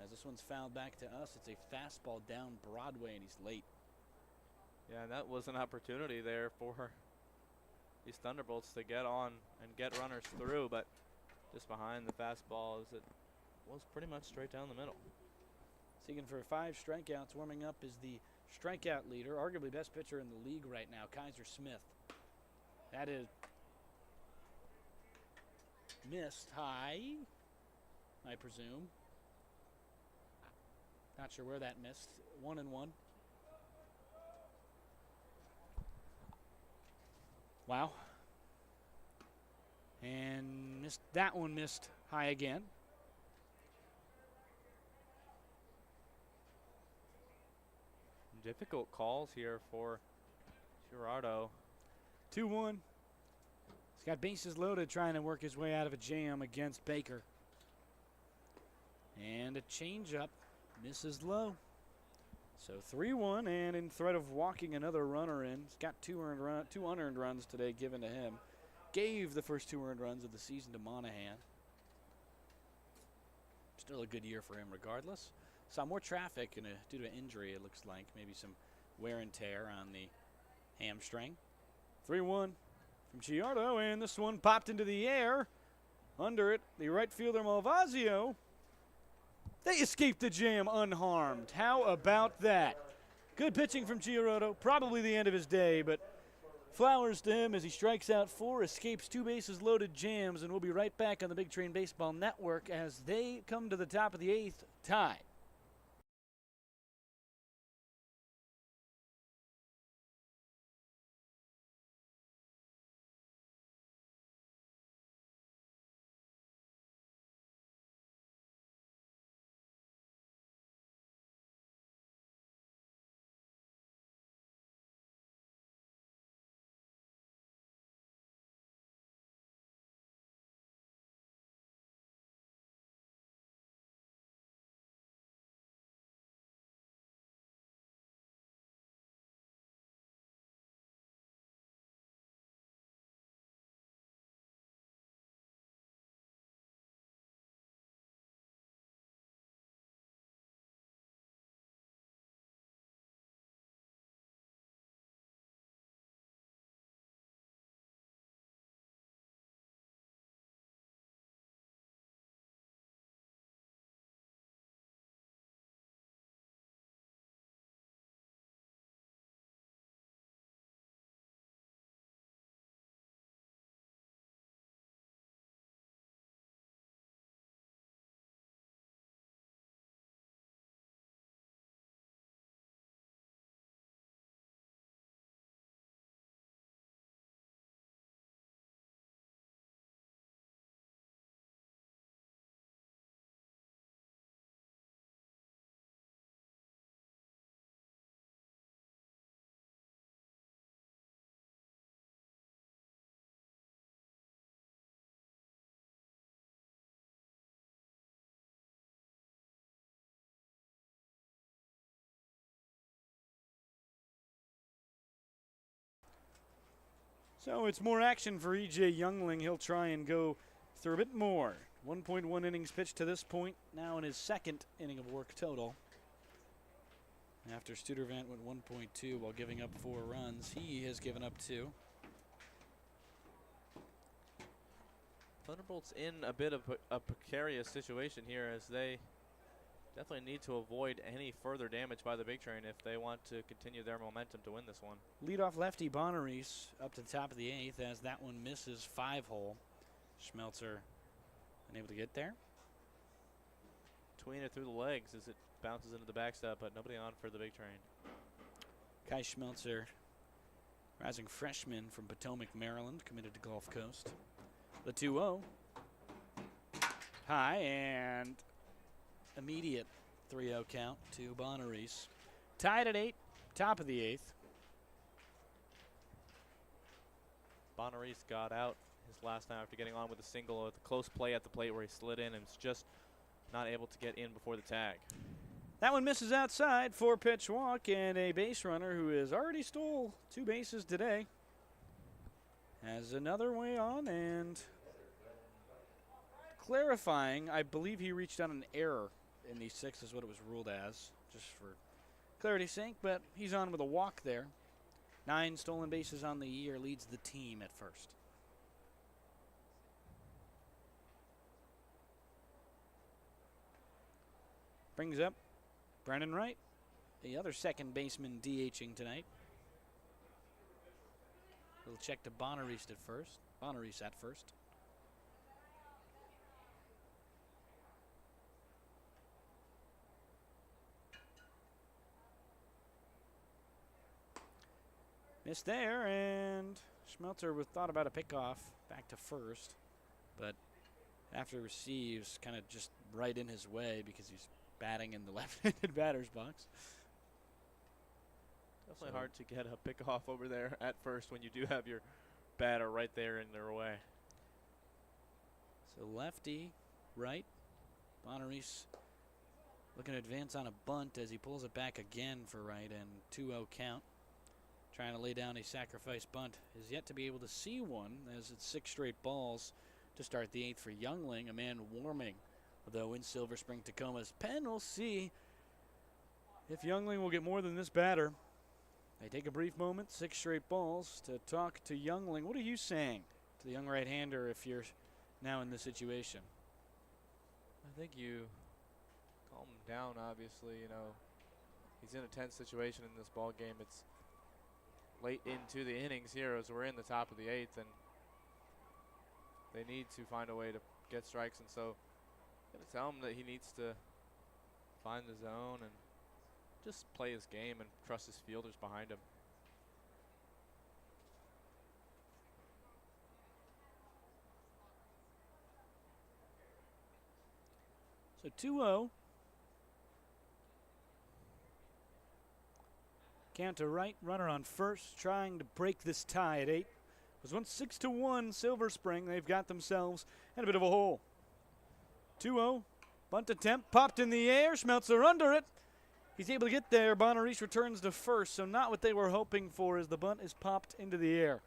As this one's fouled back to us, it's a fastball down Broadway, and he's late. Yeah, and that was an opportunity there for these Thunderbolts to get on and get runners through, but just behind the fastball as it was pretty much straight down the middle. Seeking for 5 strikeouts, warming up is the strikeout leader, arguably best pitcher in the league right now, Kaiser Smith. That is missed high, I presume. Not sure where that missed. 1-1. Wow. And missed that one, missed high again. Difficult calls here for Chiaroto. 2-1. He's got bases loaded, trying to work his way out of a jam against Baker. And a changeup. Misses low. So 3-1, and in threat of walking another runner in. He's got 2 unearned runs today given to him. Gave the first 2 earned runs of the season to Monahan. Still a good year for him regardless. Saw more traffic due to injury, it looks like. Maybe some wear and tear on the hamstring. 3-1 from Chiardo, and this one popped into the air. Under it, the right fielder Malvazio. They escaped the jam unharmed. How about that? Good pitching from Chiarotto. Probably the end of his day, but flowers to him as he strikes out 4, escapes 2 bases loaded jams, and we'll be right back on the Big Train Baseball Network as they come to the top of the 8th, tied. So it's more action for E.J. Youngling. He'll try and go through a bit more. 1.1 innings pitched to this point, now in his 2nd inning of work total. After Studervant went 1.2 while giving up 4 runs, he has given up 2. Thunderbolts in a bit of a precarious situation here as they definitely need to avoid any further damage by the Big Train if they want to continue their momentum to win this one. Leadoff lefty Bonaris up to the top of the 8th as that one misses 5-hole. Schmelzer unable to get there. Tween it through the legs as it bounces into the backstop, but nobody on for the Big Train. Kai Schmelzer, rising freshman from Potomac, Maryland, committed to Gulf Coast. The 2-0. High and immediate 3-0 count to Bonaris. Tied at 8, top of the 8th. Bonaris got out his last time after getting on with a single with a close play at the plate where he slid in and was just not able to get in before the tag. That one misses outside, 4-pitch walk, and a base runner who has already stole 2 bases today has another way on, and clarifying, I believe he reached on an error in the 6th is what it was ruled as, just for clarity's sake, but he's on with a walk there. 9 stolen bases on the year, leads the team at first. Brings up Brennan Wright, the other second baseman DHing tonight. Little check to Bonaris at first. Bonaris at first. Missed there, and Schmelzer thought about a pickoff back to first, but after he receives, kind of just right in his way because he's batting in the left-handed batter's box. Definitely hard to get a pickoff over there at first when you do have your batter right there in their way. So lefty, right. Bonaris looking to advance on a bunt as he pulls it back again for right, and 2-0 count. Trying to lay down a sacrifice bunt. Is yet to be able to see one as it's 6 straight balls to start the 8th for Youngling, a man warming. Although in Silver Spring-Takoma's pen, we'll see if Youngling will get more than this batter. They take a brief moment, 6 straight balls, to talk to Youngling. What are you saying to the young right-hander if you're now in this situation? I think you calm him down, obviously. You know, he's in a tense situation in this ball game. It's late into the innings here as we're in the top of the 8th, and they need to find a way to get strikes. And so I'm going to tell him that he needs to find the zone and just play his game and trust his fielders behind him. So 2-0. Count to right, runner on first, trying to break this tie at 8. It was once 6-1 Silver Spring. They've got themselves in a bit of a hole. 2-0, bunt attempt, popped in the air, Schmelzer under it. He's able to get there. Bonaris returns to first, so not what they were hoping for as the bunt is popped into the air.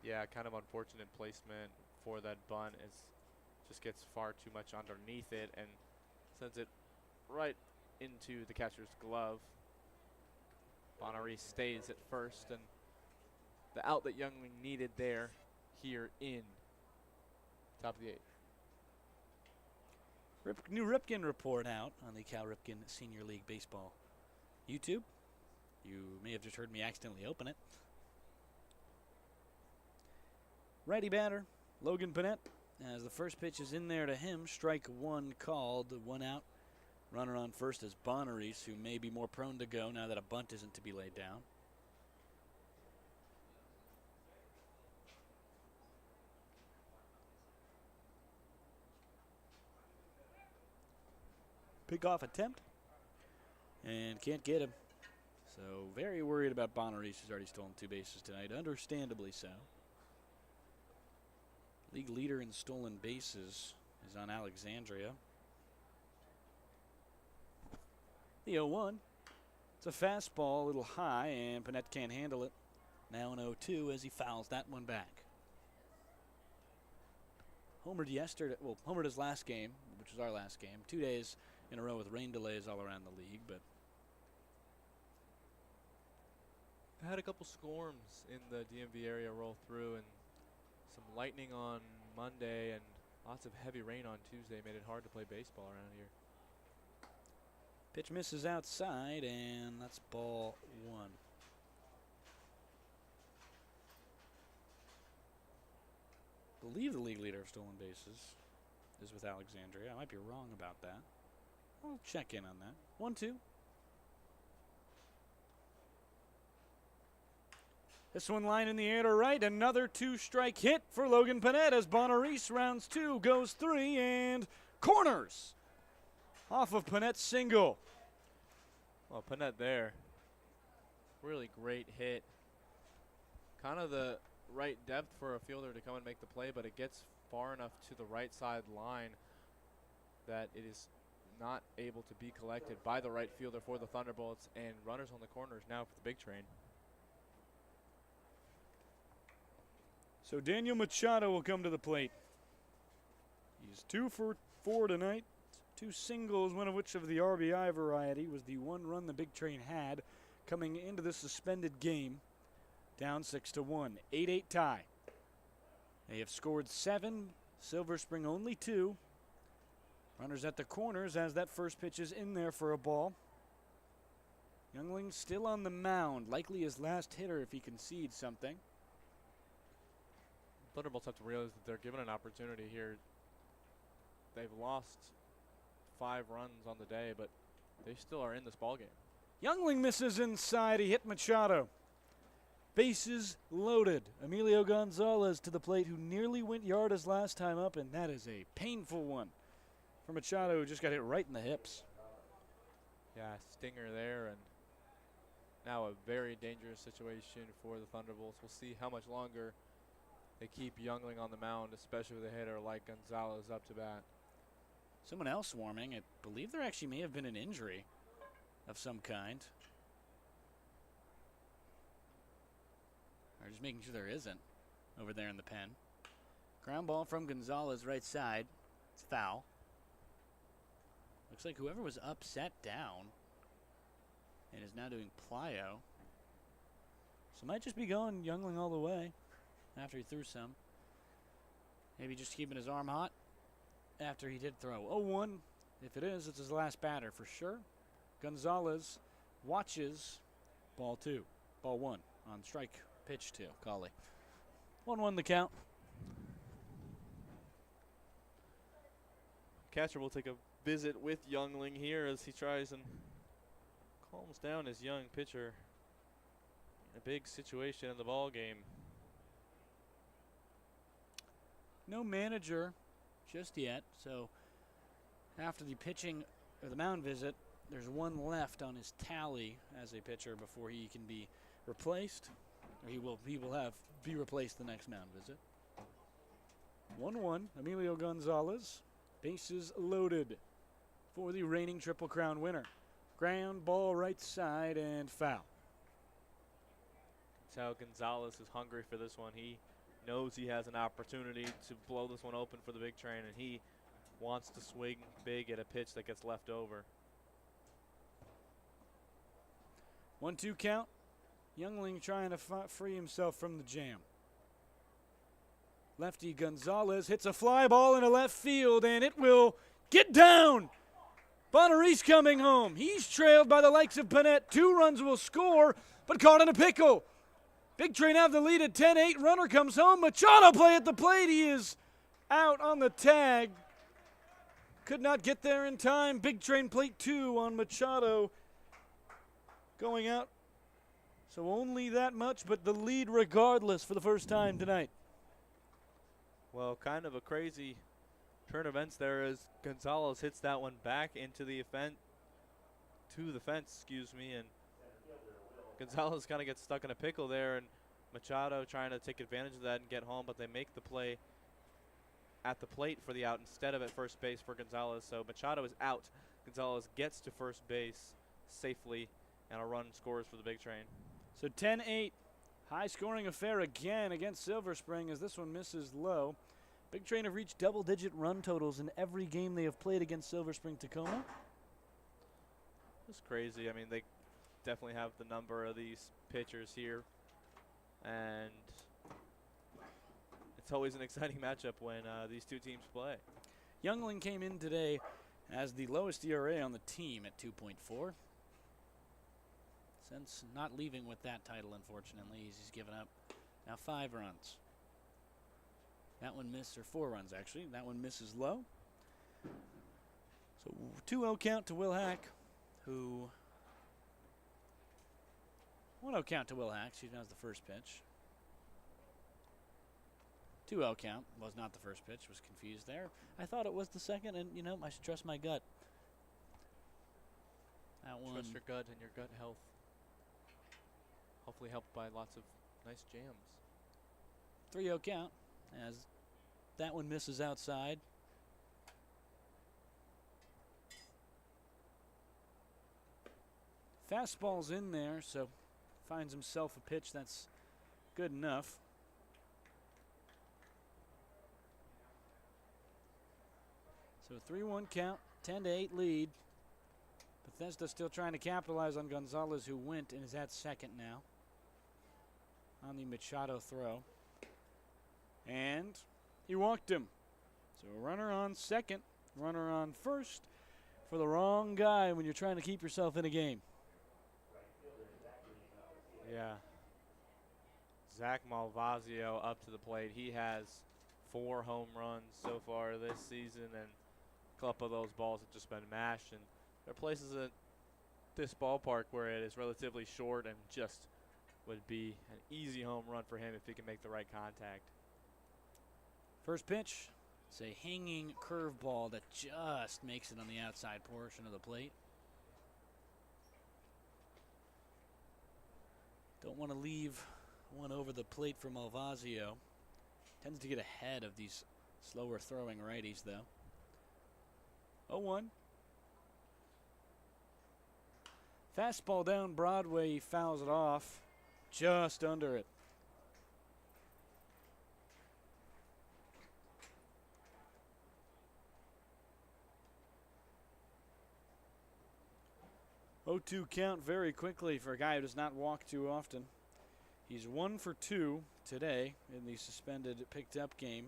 Yeah, kind of unfortunate placement for that bunt. It just gets far too much underneath it and sends it right into the catcher's glove. Bonaris stays at first, and the out that Youngling needed there here in top of the 8th. New Ripken report out on the Cal Ripken Senior League Baseball YouTube. You may have just heard me accidentally open it. Righty batter, Logan Panett, as the first pitch is in there to him. Strike 1 called, 1 out. Runner on first is Bonaris, who may be more prone to go now that a bunt isn't to be laid down. Pickoff attempt, and can't get him. So very worried about Bonaris, who's already stolen 2 bases tonight, understandably so. League leader in stolen bases is on Alexandria. The 0-1. It's a fastball, a little high, and Panett can't handle it. Now an 0-2 as he fouls that one back. Homered yesterday, well, homered his last game, which was our last game. 2 days in a row with rain delays all around the league, but I had a couple storms in the DMV area roll through, and some lightning on Monday and lots of heavy rain on Tuesday made it hard to play baseball around here. pitch misses outside, and that's ball 1. I believe the league leader of stolen bases is with Alexandria. I might be wrong about that. I'll check in on that. 1-2. This one line in the air to right. Another 2-strike hit for Logan Panett as Bonaris rounds 2, goes 3, and corners off of Panett's single. Well, Panett there. Really great hit. Kind of the right depth for a fielder to come and make the play, but it gets far enough to the right side line that it is not able to be collected by the right fielder for the Thunderbolts, and runners on the corners now for the big train. So Daniel Machado will come to the plate. He's 2 for 4 tonight. 2 singles, one of which of the RBI variety was the one run the big train had coming into the suspended game. Down 6-1, 8-8 tie. They have scored 7, Silver Spring only 2. Runners at the corners as that first pitch is in there for a ball. Youngling still on the mound, likely his last hitter if he concedes something. Thunderbolts have to realize that they're given an opportunity here. They've lost 5 runs on the day, but they still are in this ballgame. Youngling misses inside. He hit Machado. Bases loaded. Emilio Gonzalez to the plate, who nearly went yard his last time up, and that is a painful one for Machado, who just got hit right in the hips. Yeah, stinger there, and now a very dangerous situation for the Thunderbolts. We'll see how much longer they keep Youngling on the mound, especially with a hitter like Gonzalez up to bat. Someone else warming. I believe there actually may have been an injury of some kind. Or just making sure there isn't over there in the pen. Ground ball from Gonzalez, right side. It's foul. Looks like whoever was upset down and is now doing plyo. So might just be going Youngling all the way after he threw some. Maybe just keeping his arm hot after he did throw. 0-1. If it is, it's his last batter for sure. Gonzalez watches ball 2. Ball 1 on strike pitch 2. Cauley. 1-1 the count. Catcher will take a visit with Youngling here as he tries and calms down his young pitcher in a big situation in the ball game. No manager just yet, so after the pitching or the mound visit, there's one left on his tally as a pitcher before he can be replaced, or he will be replaced the next mound visit. 1-1, Emilio Gonzalez, bases loaded for the reigning Triple Crown winner. Ground ball right side and foul. That's how Gonzalez is hungry for this one. He knows he has an opportunity to blow this one open for the big train, and he wants to swing big at a pitch that gets left over. 1-2 count. Youngling trying to free himself from the jam. Lefty Gonzalez hits a fly ball into left field, and it will get down. Bonneries coming home. He's trailed by the likes of Panette. 2 runs will score, but caught in a pickle. Big Train have the lead at 10-8. Runner comes home. Machado play at the plate. He is out on the tag. Could not get there in time. Big Train plate 2 on Machado going out. So only that much, but the lead regardless for the first time tonight. Well, kind of a crazy turn of events there as Gonzalez hits that one back into the fence, and Gonzalez kind of gets stuck in a pickle there, and Machado trying to take advantage of that and get home, but they make the play at the plate for the out instead of at first base for Gonzalez. So Machado is out. Gonzalez gets to first base safely, and a run scores for the Big Train. So 10-8, high-scoring affair again against Silver Spring as this one misses low. Big Train have reached double-digit run totals in every game they have played against Silver Spring-Takoma. It's crazy. I mean, they definitely have the number of these pitchers here, and it's always an exciting matchup when these two teams play. Youngling came in today as the lowest ERA on the team at 2.4. Since not leaving with that title, unfortunately, he's given up now 5 runs. That one missed, or 4 runs actually. That one misses low. So 2-0 count to Will Hack, who 1-0 count to Will Hack. She knows the first pitch. 2-0 count was not the first pitch. Was confused there. I thought it was the second, and you know I should trust my gut. That one. Trust your gut and your gut health. Hopefully helped by lots of nice jams. 3-0 count as that one misses outside. Fastball's in there, so finds himself a pitch that's good enough. So 3-1 count, 10-8 lead. Bethesda still trying to capitalize on Gonzalez, who went and is at second now on the Machado throw. And he walked him. So a runner on second, runner on first for the wrong guy when you're trying to keep yourself in a game. Yeah. Zach Malvazio up to the plate. He has 4 home runs so far this season, and a couple of those balls have just been mashed. And there are places at this ballpark where it is relatively short and just would be an easy home run for him if he can make the right contact. First pitch, it's a hanging curveball that just makes it on the outside portion of the plate. Don't want to leave one over the plate for Malvazio. Tends to get ahead of these slower throwing righties though. 0-1. Fastball down Broadway, he fouls it off. Just under it. Oh, 2 count very quickly for a guy who does not walk too often. He's 1 for 2 today in the suspended picked up game.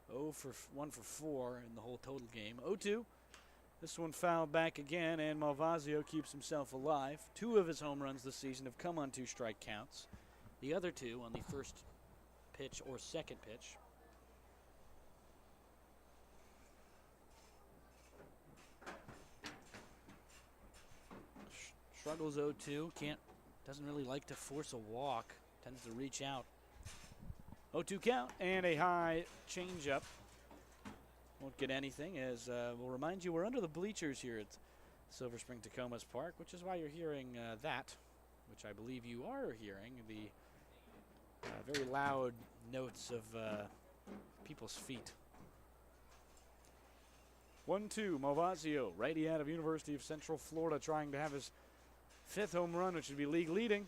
1 for 4 in the whole total game. 0-2. This one fouled back again, and Malvazio keeps himself alive. 2 of his home runs this season have come on 2 strike counts. The other 2 on the first pitch or second pitch. Struggles 0-2. Doesn't really like to force a walk. Tends to reach out. 0-2 count and a high changeup. Won't get anything, as we'll remind you we're under the bleachers here at Silver Spring-Takoma's Park, which is why you're hearing that, which I believe you are hearing, the very loud notes of people's feet. 1-2, Malvazio, righty out of University of Central Florida, trying to have his 5th home run, which would be league leading.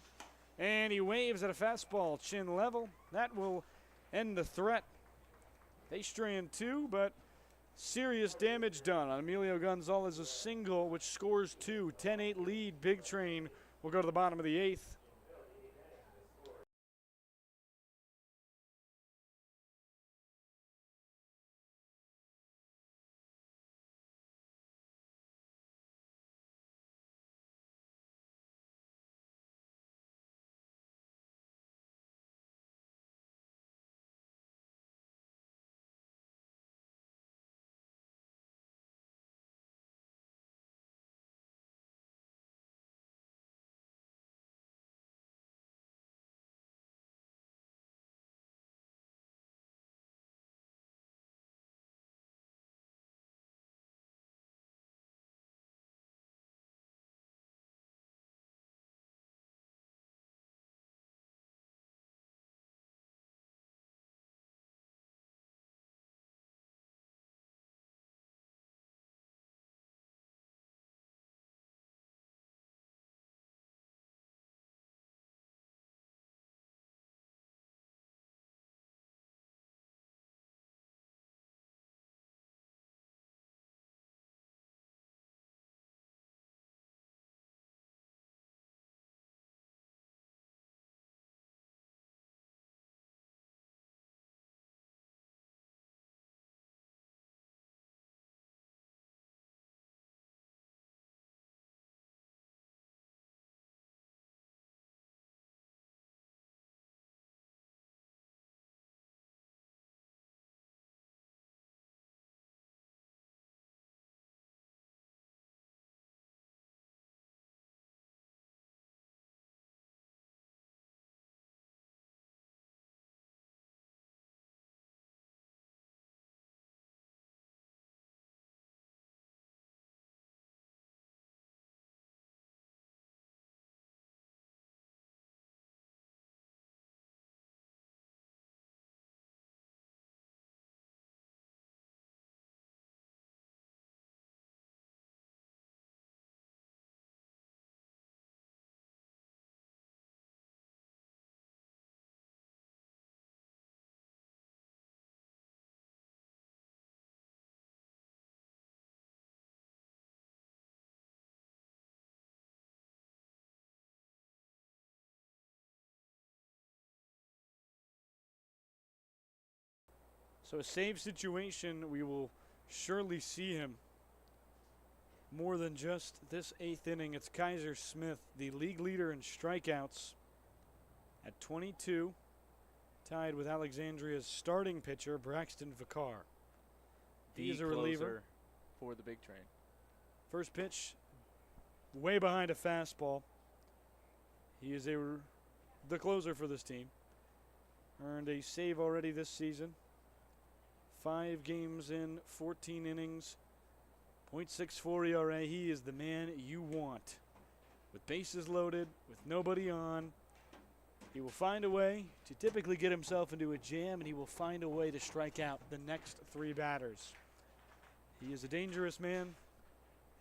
And he waves at a fastball, chin level. That will end the threat. They strand 2, but serious damage done on Emilio Gonzalez's single, which scores 2. 10-8 lead. Big Train will go to the bottom of the 8th. So a save situation, we will surely see him more than just this 8th inning. It's Kaiser Smith, the league leader in strikeouts at 22, tied with Alexandria's starting pitcher, Braxton Vicar. He is a reliever for the Big Train. First pitch, way behind a fastball. He is the closer for this team. Earned a save already this season. 5 games in, 14 innings, .64 ERA. He is the man you want. With bases loaded, with nobody on, he will find a way to typically get himself into a jam, and he will find a way to strike out the next 3 batters. He is a dangerous man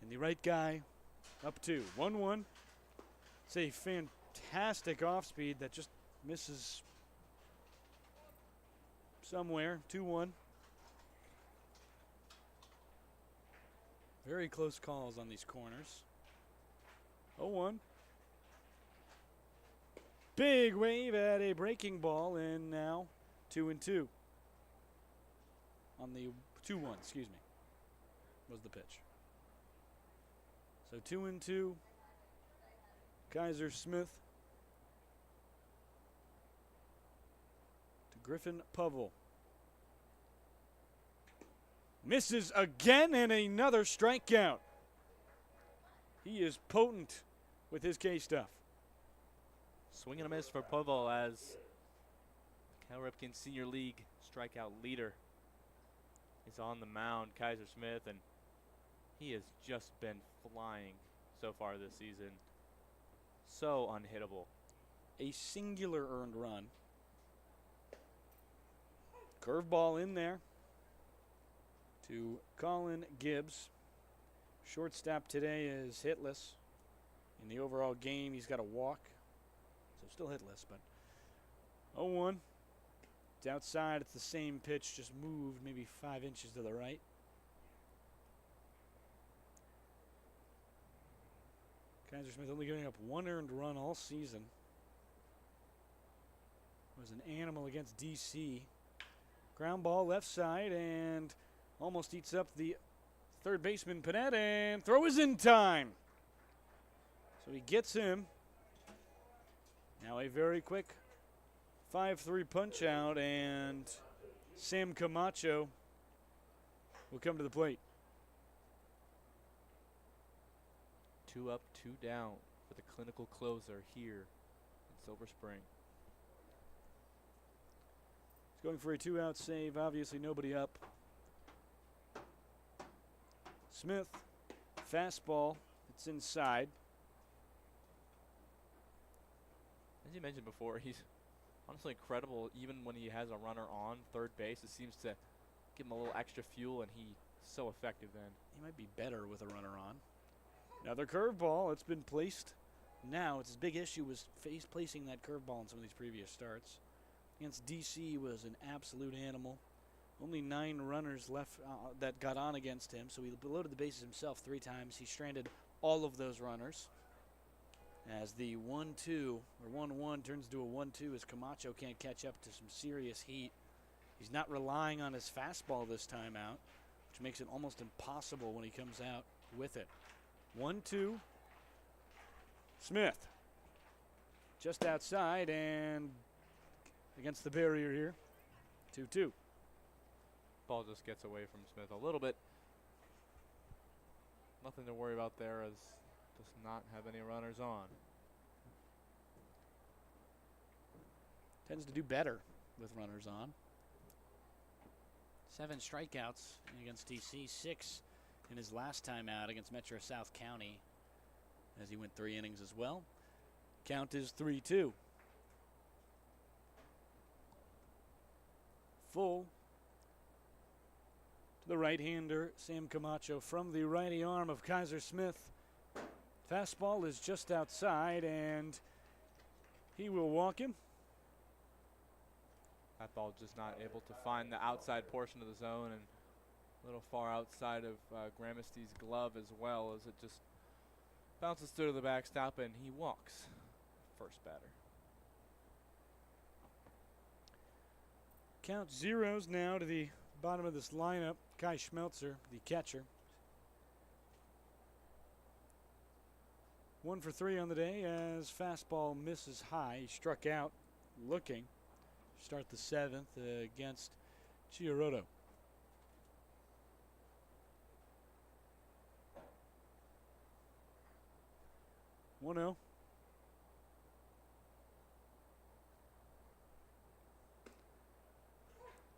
and the right guy. Up 2, 1-1. It's a fantastic off speed that just misses somewhere. 2-1. Very close calls on these corners. 0-1. Big wave at a breaking ball, and now 2-2. On the 2-1, excuse me, was the pitch. So 2-2. Kaiser Smith to Griffin Povell. Misses again, and another strikeout. He is potent with his K-stuff. Swing and a miss for Povell as Cal Ripken Senior League strikeout leader is on the mound, Kaiser Smith, and he has just been flying so far this season. So unhittable. A singular earned run. Curveball in there to Colin Gibbs. Shortstop today is hitless. In the overall game, he's got a walk. So still hitless, but 0-1. It's outside. It's the same pitch, just moved maybe 5 inches to the right. Kaiser Smith only giving up 1 earned run all season. Was an animal against DC. Ground ball left side and almost eats up the third baseman Panette, and throw is in time. So he gets him. Now a very quick 5-3 punch out, and Sam Camacho will come to the plate. 2 up, 2 down for the clinical closer here in Silver Spring. He's going for a 2-out save. Obviously nobody up. Smith, fastball. It's inside. As you mentioned before, he's honestly incredible even when he has a runner on third base. It seems to give him a little extra fuel, and he's so effective then. He might be better with a runner on. Another curveball. It's been placed. Now, it's his big issue was placing that curveball in some of these previous starts. Against DC was an absolute animal. Only 9 runners left that got on against him, so he loaded the bases himself 3 times. He stranded all of those runners. As the 1-2 or 1-1 turns to a 1-2 as Camacho can't catch up to some serious heat. He's not relying on his fastball this time out, which makes it almost impossible when he comes out with it. 1-2. Smith. Just outside and against the barrier here. 2-2. Ball just gets away from Smith a little bit. Nothing to worry about there as does not have any runners on. Tends to do better with runners on. 7 strikeouts against DC, 6 in his last time out against Metro South County as he went 3 innings as well. Count is 3-2. Full to the right-hander, Sam Camacho from the righty arm of Kaiser Smith. Fastball is just outside, and he will walk him. That ball just not able to find the outside portion of the zone, and a little far outside of Gramisty's glove as well, as it just bounces through the backstop, and he walks first batter. Count zeros now to the bottom of this lineup. Kai Schmelzer, the catcher. 1 for 3 on the day as fastball misses high. He struck out looking. Start the 7th against Chiarotto. One-0.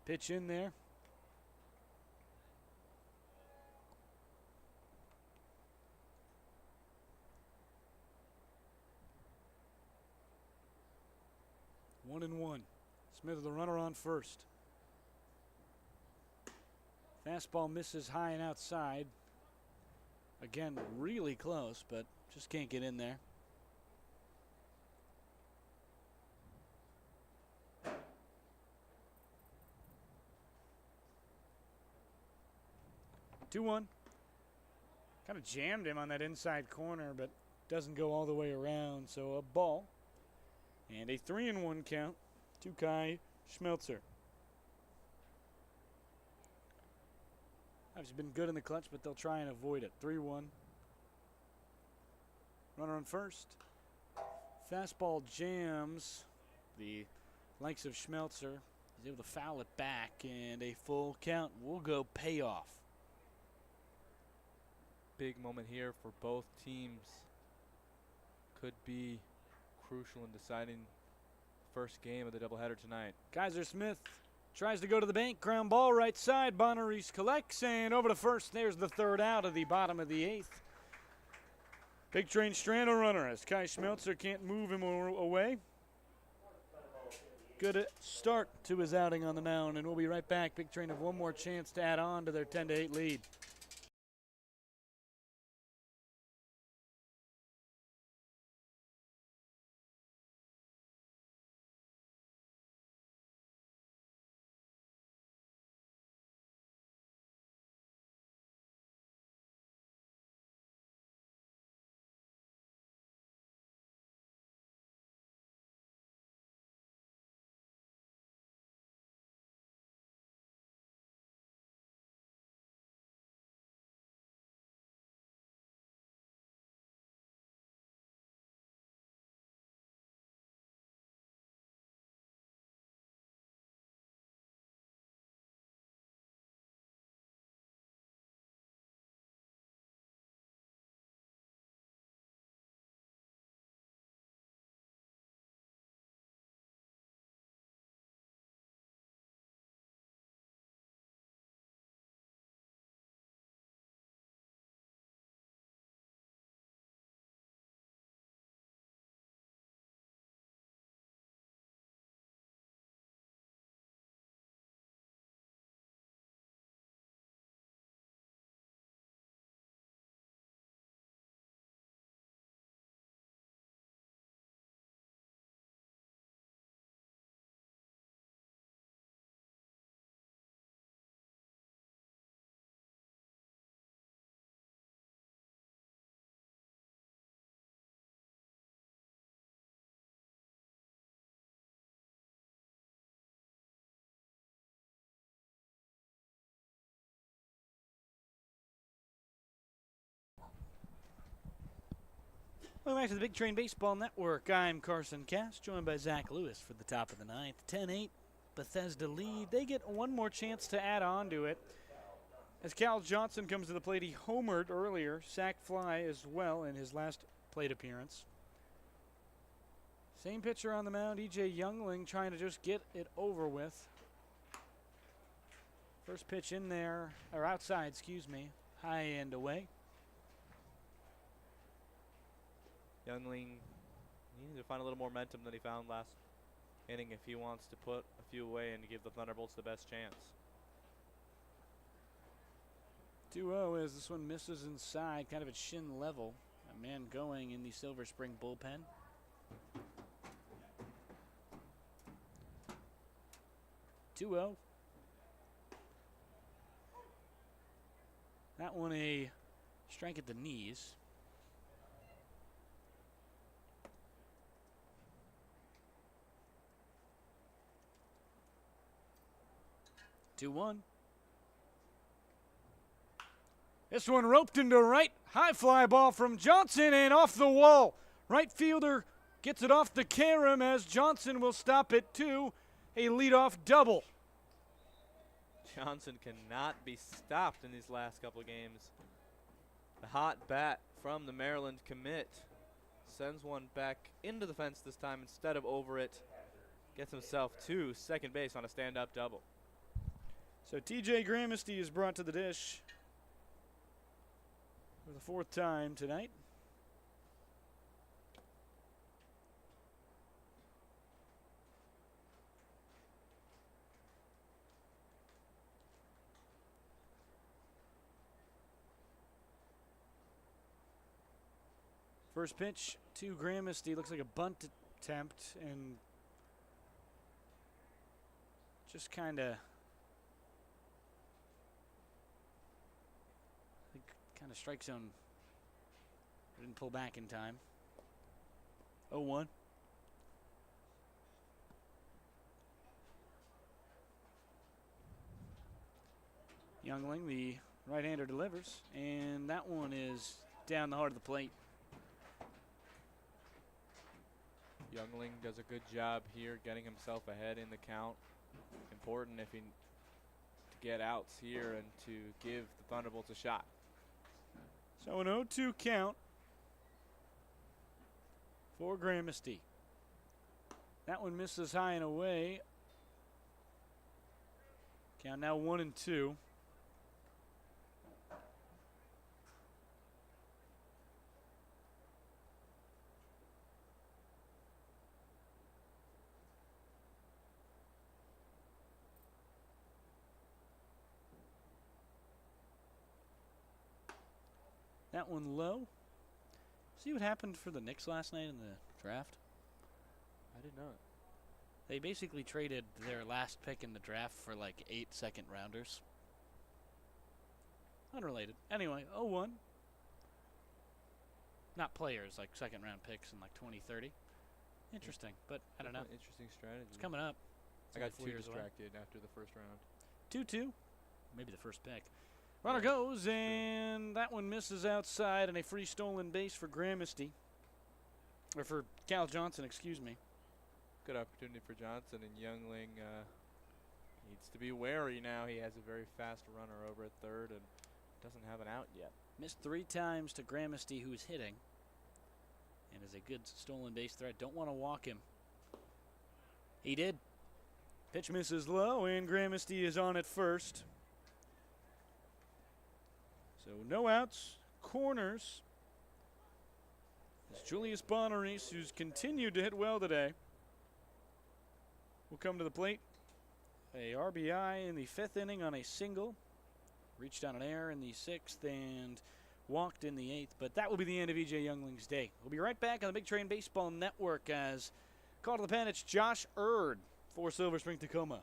Pitch in there. One and one. Smith with the runner on first. Fastball misses high and outside. Again, really close, but just can't get in there. Two-one. Kind of jammed him on that inside corner, but doesn't go all the way around. So a ball. And a 3-1 count to Kai Schmelzer. He's been good in the clutch, but they'll try and avoid it. 3-1. Runner on first. Fastball jams. The likes of Schmelzer. He's able to foul it back, and a full count will go payoff. Big moment here for both teams. Could be crucial in deciding first game of the doubleheader tonight. Kaiser Smith tries to go to the bank. Ground ball right side. Bonaris collects, and over to first. There's the third out of the bottom of the 8th. Big Train Strano runner as Kai Schmelzer can't move him away. Good start to his outing on the mound, and we'll be right back. Big Train have one more chance to add on to their 10-8 lead. Welcome back to the Big Train Baseball Network. I'm Carson Cass, joined by Zach Lewis for the top of the 9th. 10-8, Bethesda lead. They get one more chance to add on to it. As Cal Johnson comes to the plate, he homered earlier, sac fly as well in his last plate appearance. Same pitcher on the mound, E.J. Youngling, trying to just get it over with. First pitch in there, or outside, excuse me, high and away. Youngling needed to find a little more momentum than he found last inning if he wants to put a few away and give the Thunderbolts the best chance. 2-0 as this one misses inside, kind of at shin level. A man going in the Silver Spring bullpen. That one a strike at the knees. This one roped into right. High fly ball from Johnson and off the wall. Right fielder gets it off the carom as Johnson will stop it too. A leadoff double. Johnson cannot be stopped in these last couple of games. The hot bat from the Maryland commit sends one back into the fence this time instead of over it. Gets himself to second base on a stand-up double. So T.J. Gramesty is brought to the dish for the 4th time tonight. First pitch to Gramesty, looks like a bunt attempt, and just kind of strike zone. Didn't pull back in time. 0-1. Youngling, the right-hander, delivers, and that one is down the heart of the plate. Youngling does a good job here getting himself ahead in the count. Important if he to get outs here and to give the Thunderbolts a shot. So an 0-2 count for Gramercy. That one misses high and away. Count now 1-2. That one low. See what happened for the Knicks last night in the draft? I did not. They basically traded their last pick in the draft for like 8 second rounders. Unrelated. Anyway, 0-1. Not players, like second round picks in like 2030. Interesting, but I don't know. Interesting strategy. It's coming up. I got too distracted after the first round. 2-2. Maybe the first pick. Runner goes, and that one misses outside, and a free stolen base for Gramercy. Or for Cal Johnson, excuse me. Good opportunity for Johnson, and Youngling needs to be wary now. He has a very fast runner over at third and doesn't have an out yet. Missed 3 times to Gramercy, who's hitting. And is a good stolen base threat. Don't want to walk him. He did. Pitch misses low, and Gramercy is on at first. So no outs, corners. It's Julius Bonaris, who's continued to hit well today, will come to the plate. A RBI in the 5th inning on a single. Reached on an error in the 6th and walked in the 8th. But that will be the end of E.J. Youngling's day. We'll be right back on the Big Train Baseball Network as call to the pen. It's Josh Erd for Silver Spring-Takoma.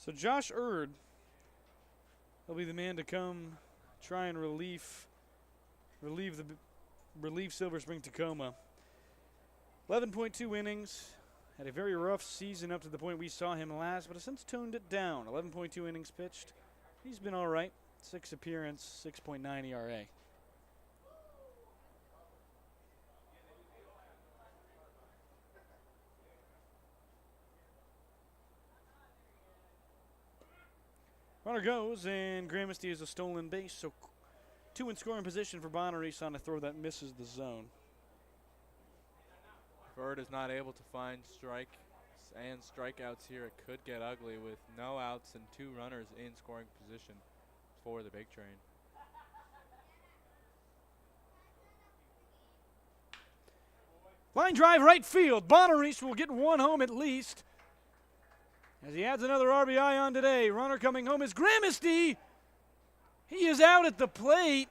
So Josh Erd will be the man to come try and relieve Silver Spring-Takoma. 11.2 innings. Had a very rough season up to the point we saw him last, but has since toned it down. 11.2 innings pitched. He's been all right. 6 appearance, 6.9 ERA. Runner goes, and Gramercy is a stolen base, so 2 in scoring position for Bonaris on a throw that misses the zone. Bird is not able to find strikes and strikeouts here. It could get ugly with no outs and 2 runners in scoring position for the Big Train. Line drive right field. Bonaris will get 1 home at least. as he adds another RBI on today. Runner coming home is Gramesty. He is out at the plate.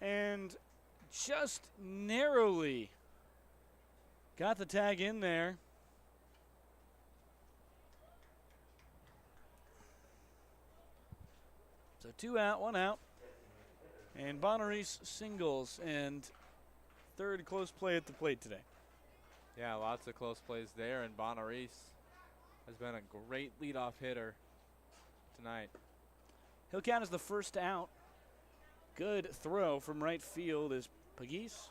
And just narrowly got the tag in there. So 2 out, 1 out. And Bonaris singles, and third close play at the plate today. Yeah, lots of close plays there, and Bonaris has been a great leadoff hitter tonight. He'll count as the first out. Good throw from right field is Pagis.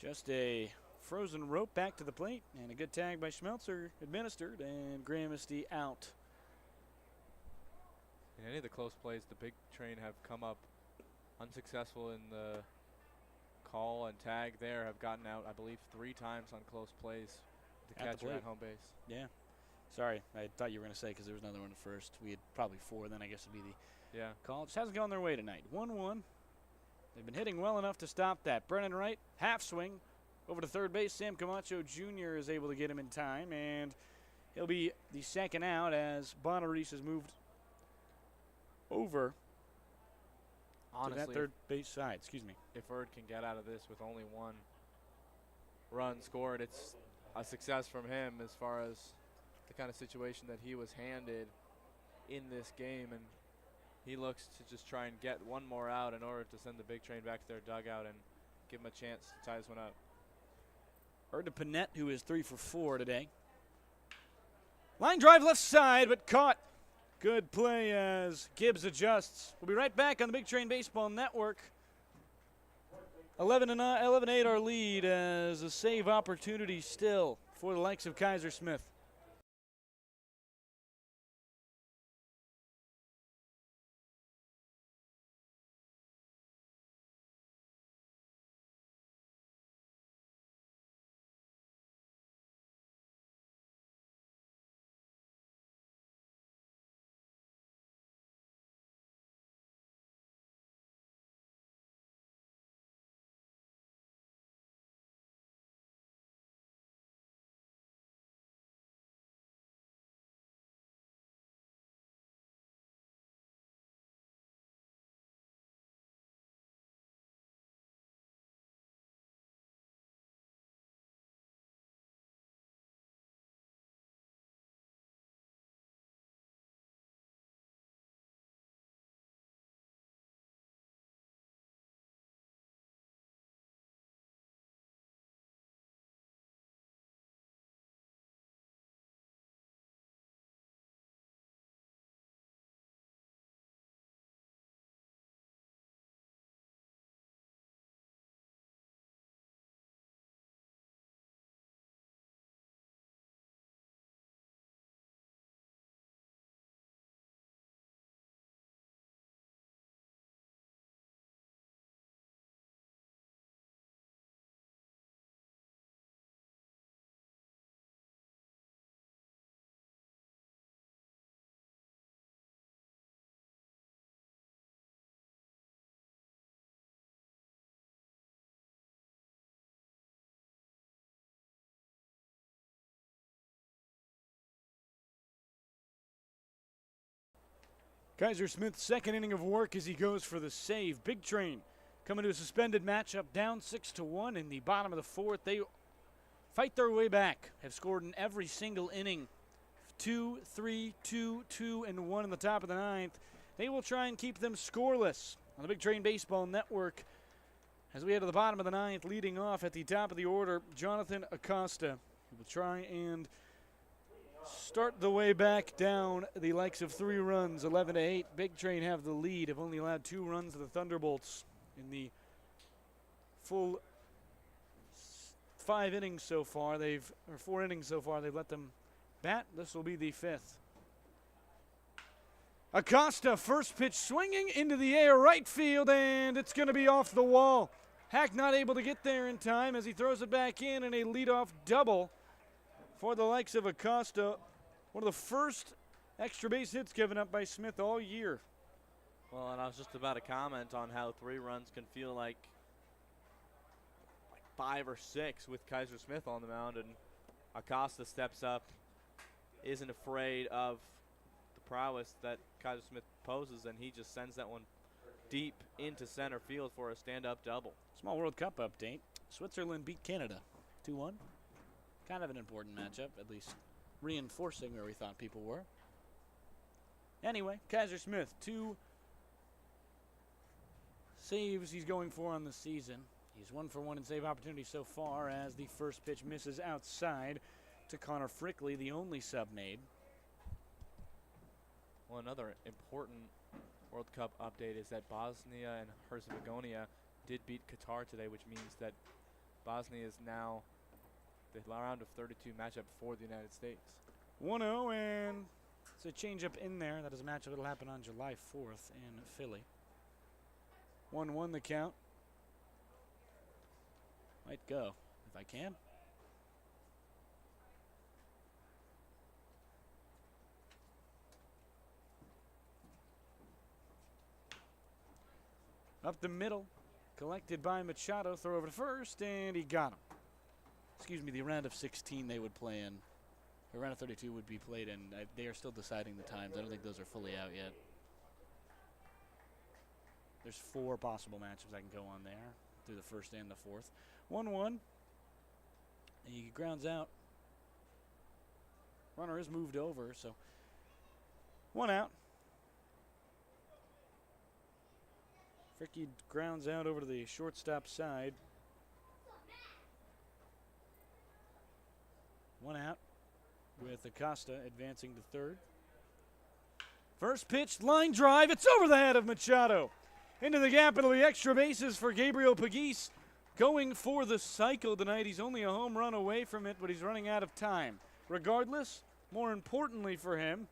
Just a frozen rope back to the plate, and a good tag by Schmelzer administered, and Gramesty out. In any of the close plays, the big train have come up unsuccessful in the call and tag there, have gotten out, I believe, 3 times on close plays. The catcher at home base. Yeah. Sorry, I thought you were going to say because there was another one at first. We had probably 4, then I guess it'd be the call. Just hasn't gone their way tonight. 1-1. They've been hitting well enough to stop that. Brennan Wright, half swing over to third base. Sam Camacho Jr. is able to get him in time, and he'll be the second out as Bonaris has moved over to that third base side. Excuse me. If Erd can get out of this with only 1 run scored, it's a success from him as far as the kind of situation that he was handed in this game, and he looks to just try and get 1 more out in order to send the big train back to their dugout and give him a chance to tie this one up. Erd to Panette, who is 3 for 4 today. Line drive left side, but caught. Good play as Gibbs adjusts. We'll be right back on the Big Train Baseball Network. 11-8 our lead as a save opportunity still for the likes of Kaiser Smith. Kaiser Smith's second inning of work as he goes for the save. Big Train coming to a suspended matchup, down 6-1 in the bottom of the 4th. They fight their way back, have scored in every single inning. 2, 3, 2, 2, and 1 in the top of the 9th. They will try and keep them scoreless on the Big Train Baseball Network as we head to the bottom of the 9th, leading off at the top of the order, Jonathan Acosta, who will try and start the way back down the likes of 3 runs, 11-8. Big Train have the lead, have only allowed 2 runs to the Thunderbolts in the full 5 innings so far. 4 innings so far. They've let them bat. This will be the 5th. Acosta, first pitch swinging into the air, right field, and it's going to be off the wall. Hack not able to get there in time as he throws it back in, and a leadoff double for the likes of Acosta. One of the first extra base hits given up by Smith all year. Well, and I was just about to comment on how 3 runs can feel like 5 or 6 with Kaiser Smith on the mound, and Acosta steps up, isn't afraid of the prowess that Kaiser Smith poses, and he just sends that one deep into center field for a stand-up double. Small World Cup update. Switzerland beat Canada 2-1. Kind of an important matchup, at least reinforcing where we thought people were. Anyway, Kaiser Smith, 2 saves he's going for on the season. He's 1 for 1 in save opportunity so far as the first pitch misses outside to Connor Frickley, the only sub made. Well, another important World Cup update is that Bosnia and Herzegovina did beat Qatar today, which means that Bosnia is now the round of 32 matchup for the United States. 1-0, and it's a changeup in there. That is a matchup that will happen on July 4th in Philly. 1-1 the count. Might go, if I can. Up the middle, collected by Machado, throw over to first, and he got him. Excuse me, the round of 16 they would play in. The round of 32 would be played in. They are still deciding the times. I don't think those are fully out yet. There's 4 possible matchups I can go on there through the first and the fourth. 1-1. He grounds out. Runner is moved over, so 1 out. Fricky grounds out over to the shortstop side. 1 out with Acosta advancing to third. First pitch, line drive. It's over the head of Machado. Into the gap into the extra bases for Gabriel Pagis. Going for the cycle tonight. He's only a home run away from it, but he's running out of time. Regardless, more importantly for him,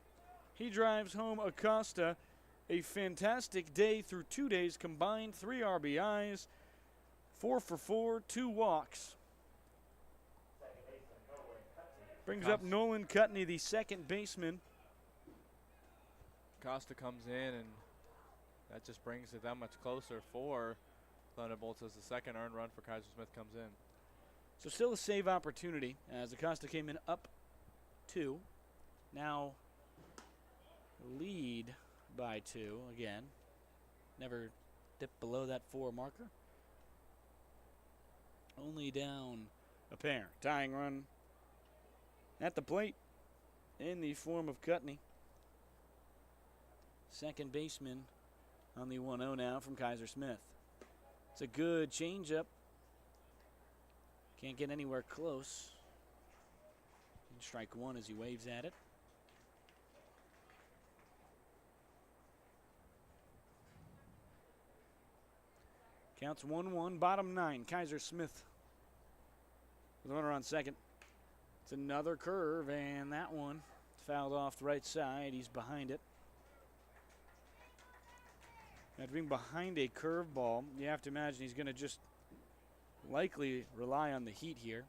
he drives home Acosta. A fantastic day through 2 days combined. 3 RBIs, 4 for 4, 2 walks. Brings up Nolan Cutney, the second baseman. Acosta comes in, and that just brings it that much closer for Thunderbolts as the second earned run for Kaiser Smith comes in. So still a save opportunity as Acosta came in up 2. Now lead by 2 again. Never dipped below that 4 marker. Only down a pair. Tying run at the plate in the form of Cutney. Second baseman on the 1-0 now from Kaiser Smith. It's a good changeup. Can't get anywhere close. Strike 1 as he waves at it. Counts 1-1, bottom 9. Kaiser Smith with a runner on second. It's another curve, and that one fouled off the right side. He's behind it. Now, being behind a curveball, you have to imagine he's going to just likely rely on the heat here.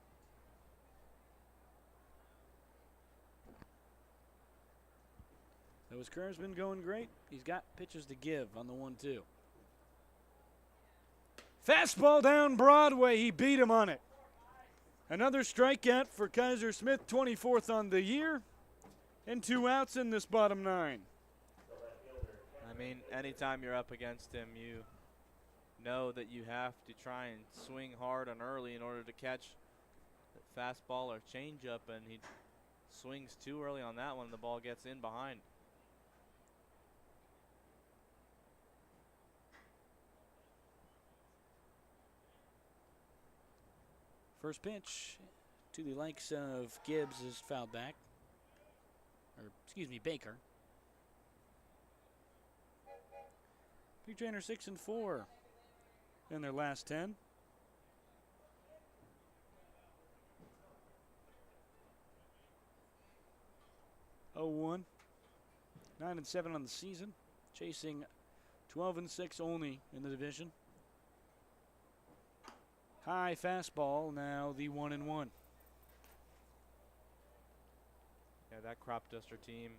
So his curve's been going great. He's got pitches to give on the 1-2. Fastball down Broadway. He beat him on it. Another strikeout for Kaiser Smith, 24th on the year, and 2 outs in this bottom 9. I mean, anytime you're up against him, you know that you have to try and swing hard and early in order to catch a fastball or changeup, and he swings too early on that one. The ball gets in behind. First pitch to the likes of Gibbs is fouled back. Or, excuse me, Baker. Big Trainer 6-4 in their last 10. Oh, 1. 9-7 on the season. Chasing 12-6 only in the division. High fastball, now the 1-1. Yeah, that crop duster team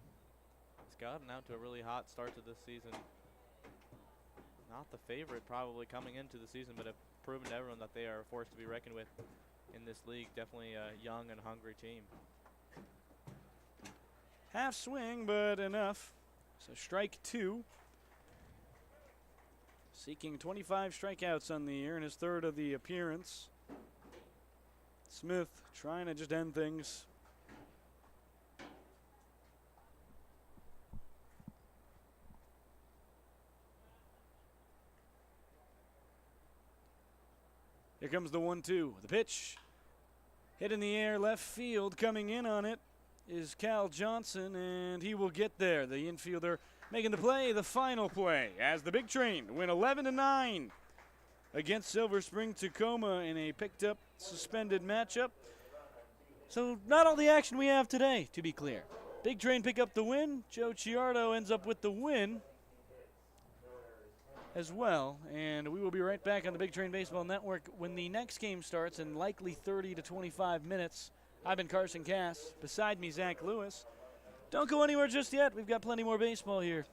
has gotten out to a really hot start to this season. Not the favorite probably coming into the season, but have proven to everyone that they are a force to be reckoned with in this league. Definitely a young and hungry team. Half swing, but enough. So strike 2. Seeking 25 strikeouts on the year in his 3rd of the appearance. Smith trying to just end things. Here comes the 1-2. The pitch hit in the air, left field. Coming in on it is Cal Johnson, and he will get there. The infielder making the play, the final play, as the Big Train win 11-9 against Silver Spring-Takoma in a picked-up, suspended matchup. So not all the action we have today, to be clear. Big Train pick up the win. Joe Ciardo ends up with the win as well. And we will be right back on the Big Train Baseball Network when the next game starts in likely 30 to 25 minutes. I've been Carson Cass. Beside me, Zach Lewis. Don't go anywhere just yet. We've got plenty more baseball here